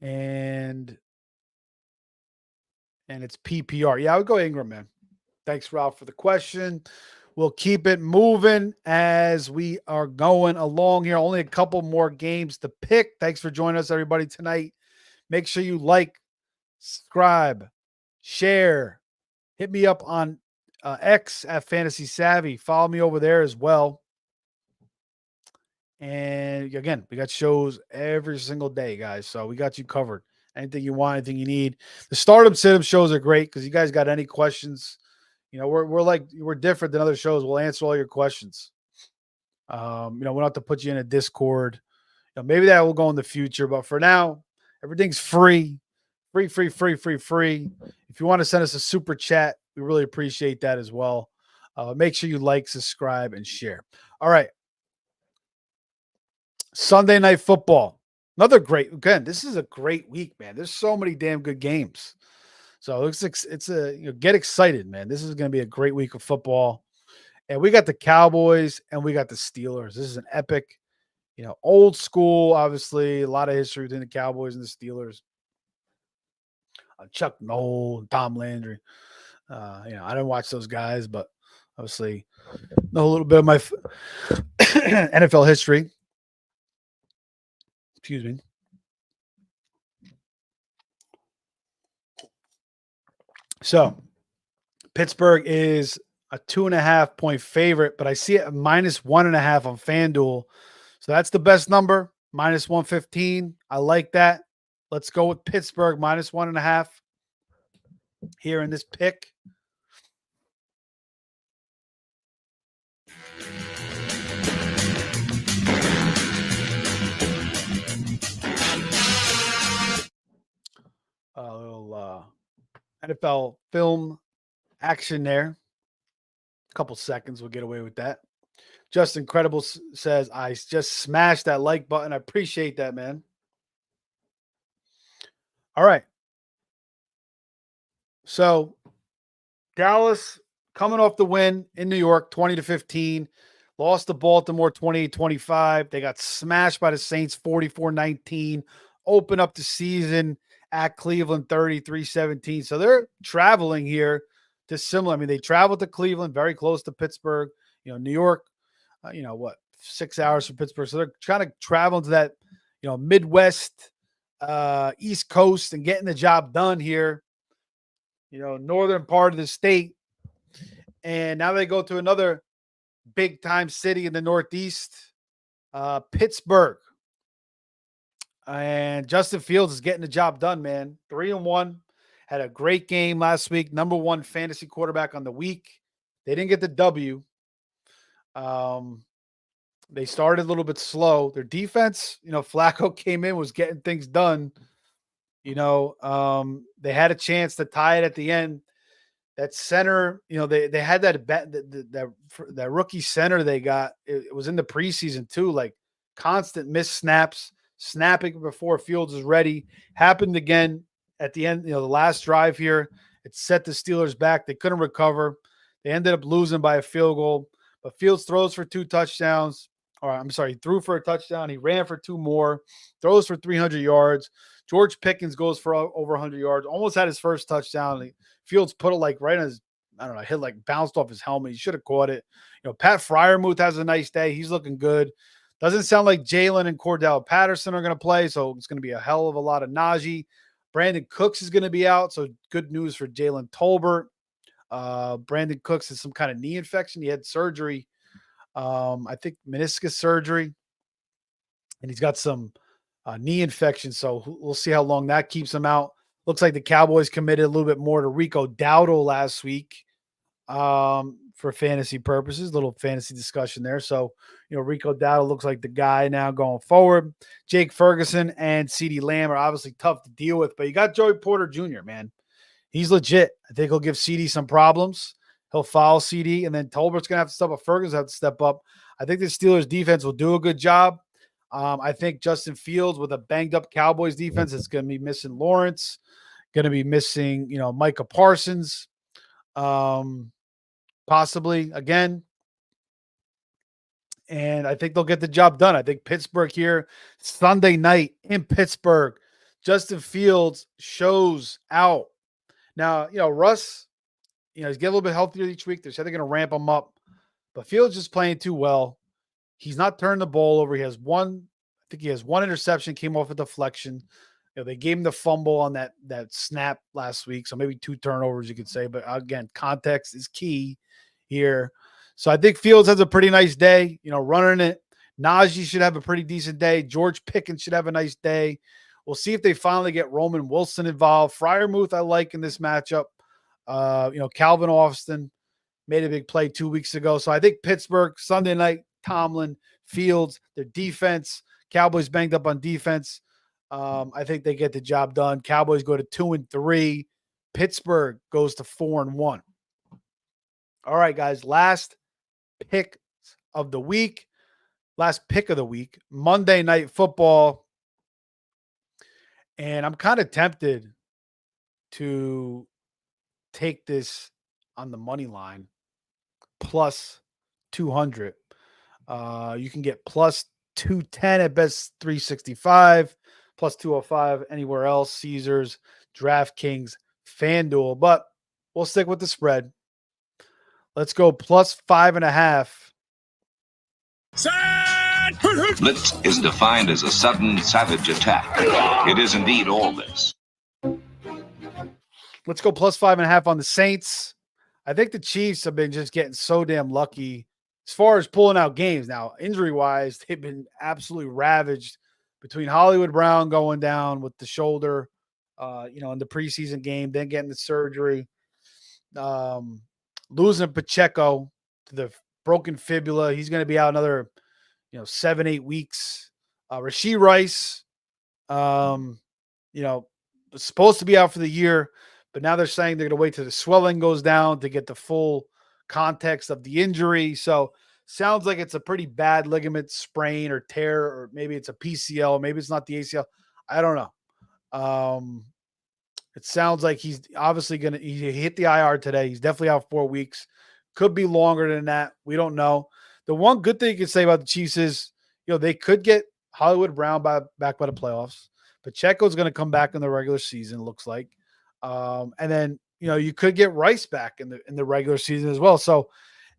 And it's PPR. Yeah, I would go Ingram, man. Thanks, Ralph, for the question. We'll keep it moving as we are going along here. Only a couple more games to pick. Thanks for joining us, everybody, tonight. Make sure you like, subscribe, share. Hit me up on X at Fantasy Savvy. Follow me over there as well. And again, we got shows every single day, guys. So we got you covered. Anything you want, anything you need. The Stardom Sit-Em shows are great because you guys got any questions. We're different than other shows. We'll answer all your questions. We don't have to put you in a Discord. Maybe that will go in the future, but for now, everything's free. Free. If you want to send us a super chat, we really appreciate that as well. Make sure you like, subscribe, and share. All right. Sunday Night Football. This is a great week, man. There's so many damn good games. So get excited, man. This is going to be a great week of football. And we got the Cowboys and we got the Steelers. This is an epic, old school, obviously, a lot of history between the Cowboys and the Steelers. Chuck Noll, Tom Landry. I didn't watch those guys, but obviously know a little bit of my NFL history. Excuse me. So Pittsburgh is a 2.5-point favorite, but I see it at -1.5 on FanDuel. So that's the best number, -115. I like that. Let's go with Pittsburgh -1.5 here in this pick. A little NFL film action there. A couple seconds, we'll get away with that. Just Incredible says, I just smashed that like button. I appreciate that, man. All right. So Dallas coming off the win in New York, 20-15. Lost to Baltimore 28-25. They got smashed by the Saints 44-19. Open up the season at Cleveland 33-17. So they're traveling here to similar. I mean, they traveled to Cleveland, very close to Pittsburgh. New York, 6 hours from Pittsburgh. So they're trying to travel to that, Midwest, East Coast and getting the job done here, northern part of the state. And now they go to another big time city in the Northeast, Pittsburgh. And Justin Fields is getting the job done, man. 3-1. Had a great game last week. Number 1 fantasy quarterback on the week. They didn't get the W. They started a little bit slow. Their defense, Flacco came in, was getting things done. They had a chance to tie it at the end. That center, they had that rookie center they got. It was in the preseason too, like constant missed snaps, snapping before Fields is ready. Happened again at the end, the last drive here. It set the Steelers back. They couldn't recover. They ended up losing by a field goal. But Fields throws for 2 touchdowns. He threw for a touchdown. He ran for 2 more. Throws for 300 yards. George Pickens goes for over 100 yards. Almost had his first touchdown. Fields put it right on his, bounced off his helmet. He should have caught it. Pat Freiermuth has a nice day. He's looking good. Doesn't sound like Jalen and Cordell Patterson are going to play, so it's going to be a hell of a lot of Najee. Brandon Cooks is going to be out, so good news for Jalen Tolbert. Brandon Cooks has some kind of knee infection. He had surgery, I think meniscus surgery, and he's got some knee infection, so we'll see how long that keeps him out. Looks like the Cowboys committed a little bit more to Rico Dowdle last week for fantasy purposes, little fantasy discussion there. So, Rico Dowdle looks like the guy now going forward. Jake Ferguson and CeeDee Lamb are obviously tough to deal with, but you got Joey Porter Jr., man. He's legit. I think he'll give CeeDee some problems. He'll foul CeeDee, and then Tolbert's going to have to step up. Ferguson's have to step up. I think the Steelers defense will do a good job. I think Justin Fields with a banged-up Cowboys defense is going to be missing Lawrence, going to be missing, Micah Parsons, possibly again. And I think they'll get the job done. I think Pittsburgh here, Sunday night in Pittsburgh, Justin Fields shows out. Now, Russ, he's getting a little bit healthier each week. They're going to ramp him up. But Fields just playing too well. He's not turning the ball over. He has one interception, came off a deflection. They gave him the fumble on that snap last week. So maybe 2 turnovers, you could say. But again, context is key here. So I think Fields has a pretty nice day, running it. Najee should have a pretty decent day. George Pickens should have a nice day. We'll see if they finally get Roman Wilson involved. Freiermuth, I like in this matchup. Calvin Austin made a big play 2 weeks ago. So I think Pittsburgh, Sunday night, Tomlin, Fields, their defense, Cowboys banged up on defense. I think they get the job done. Cowboys go to 2-3. Pittsburgh goes to 4-1. All right, guys. Last pick of the week. Monday Night Football. And I'm kind of tempted to take this on the money line plus 200. You can get plus 210 at best 365, plus 205 anywhere else, Caesars, DraftKings, FanDuel, but we'll stick with the spread. Let's go plus 5.5. Blitz is defined as a sudden, savage attack. It is indeed all this. Let's go plus 5.5 on the Saints. I think the Chiefs have been just getting so damn lucky as far as pulling out games. Now, injury-wise, they've been absolutely ravaged between Hollywood Brown going down with the shoulder, in the preseason game, then getting the surgery, losing Pacheco to the broken fibula. He's going to be out another, 7-8 weeks. Rashee Rice, was supposed to be out for the year, but now they're saying they're going to wait till the swelling goes down to get the full context of the injury. So sounds like it's a pretty bad ligament sprain or tear, or maybe it's a PCL, maybe it's not the ACL. I don't know. It sounds like he's obviously he hit the IR today. He's definitely out 4 weeks. Could be longer than that. We don't know. The one good thing you can say about the Chiefs is, they could get Hollywood Brown back by the playoffs. Pacheco's going to come back in the regular season, looks like. And then, you could get Rice back in the regular season as well. So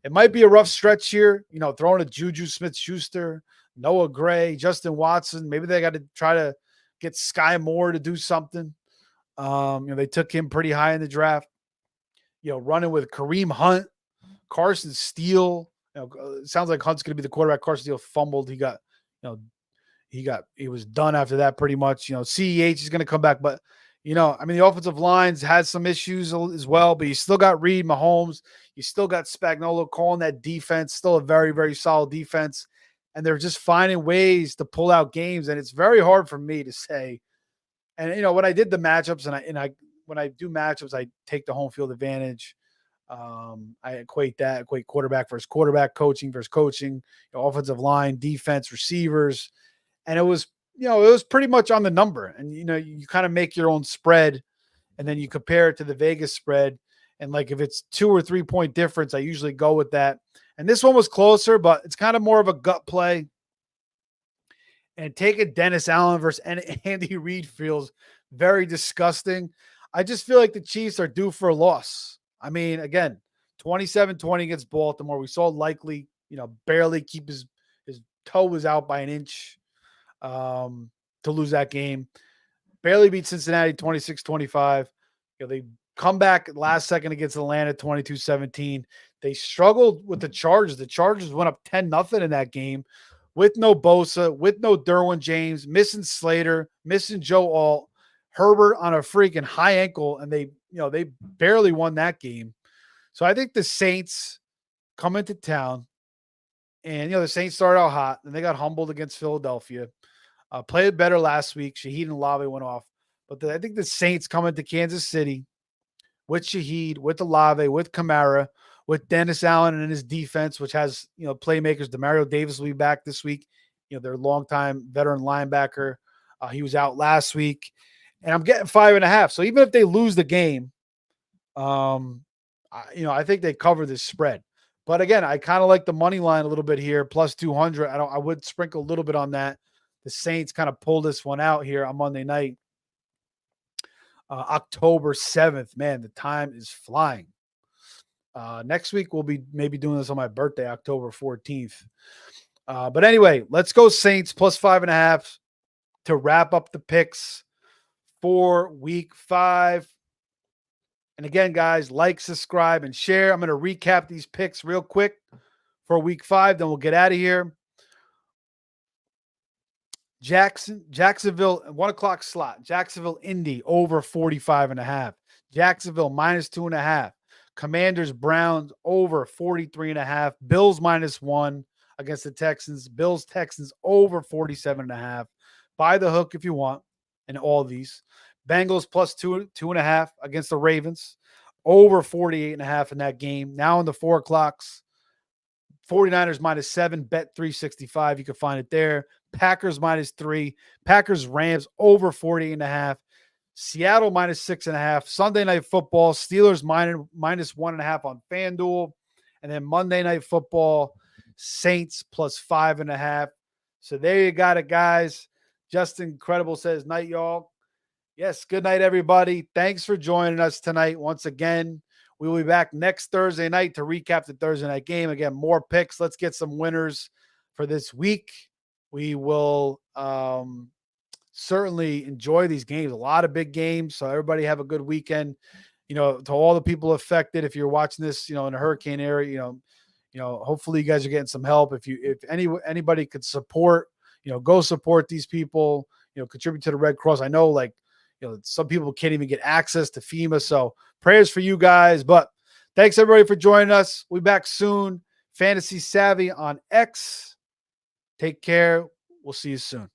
it might be a rough stretch here, throwing a Juju Smith-Schuster, Noah Gray, Justin Watson. Maybe they got to try to get Sky Moore to do something. They took him pretty high in the draft, running with Kareem Hunt, Carson Steele. It sounds like Hunt's going to be the quarterback. Carson Steele fumbled. He was done after that pretty much. CEH is going to come back, but the offensive lines has some issues as well, but you still got Reed, Mahomes. You still got Spagnuolo calling that defense, still a very, very solid defense. And they're just finding ways to pull out games. And it's very hard for me to say. And, when I did the matchups when I do matchups, I take the home field advantage. I equate quarterback versus quarterback, coaching versus coaching, offensive line, defense, receivers. And it was pretty much on the number. And, you kind of make your own spread and then you compare it to the Vegas spread. And like, if it's 2 or 3 point difference, I usually go with that. And this one was closer, but it's kind of more of a gut play. And taking Dennis Allen versus Andy Reid feels very disgusting. I just feel like the Chiefs are due for a loss. I mean, again, 27-20 against Baltimore. We saw Likely, barely keep his toe was out by an inch to lose that game. Barely beat Cincinnati 26-25. They come back last second against Atlanta 22-17. They struggled with the Chargers. The Chargers went up 10-0 in that game with no Bosa, with no Derwin James, missing Slater, missing Joe Alt, Herbert on a freaking high ankle, and they barely won that game. So I think the Saints come into town, and the Saints started out hot, and they got humbled against Philadelphia. Played better last week. Shaheed and Olave went off, but I think the Saints come into Kansas City with Shaheed, with Olave, with Kamara, with Dennis Allen and his defense, which has playmakers. Demario Davis will be back this week. Their longtime veteran linebacker. He was out last week. And I'm getting 5.5. So even if they lose the game, I think they cover this spread. But again, I kind of like the money line a little bit here, plus 200. I would sprinkle a little bit on that. The Saints kind of pulled this one out here on Monday night, October 7th. Man, the time is flying. Next week we'll be maybe doing this on my birthday, October 14th. But anyway, let's go Saints plus 5.5 to wrap up the picks for week 5. And again, guys, like, subscribe, and share. I'm going to recap these picks real quick for week 5. Then we'll get out of here. Jacksonville, 1 o'clock slot. Jacksonville, Indy, over 45.5. Jacksonville, -2.5. Commanders, Browns, over 43.5. Bills, -1 against the Texans. Bills, Texans, over 47.5. Buy the hook if you want in all these. Bengals, +2.5 against the Ravens. Over 48.5 in that game. Now in the 4 o'clocks. 49ers -7, bet 365. You can find it there. Packers -3. Packers Rams over 48.5. Seattle -6.5. Sunday Night Football. Steelers -1.5 on FanDuel. And then Monday Night Football. Saints +5.5. So there you got it, guys. Justin Incredible says, night, y'all. Yes, good night, everybody. Thanks for joining us tonight once again. We will be back next Thursday night to recap the Thursday night game. Again, more picks. Let's get some winners for this week. We will certainly enjoy these games. A lot of big games. So everybody have a good weekend. To all the people affected, if you're watching this, in a hurricane area, hopefully you guys are getting some help. If anybody could support, go support these people, contribute to the Red Cross. I know some people can't even get access to FEMA. So prayers for you guys. But thanks everybody for joining us. We'll be back soon. Fantasy Savvy on X. Take care. We'll see you soon.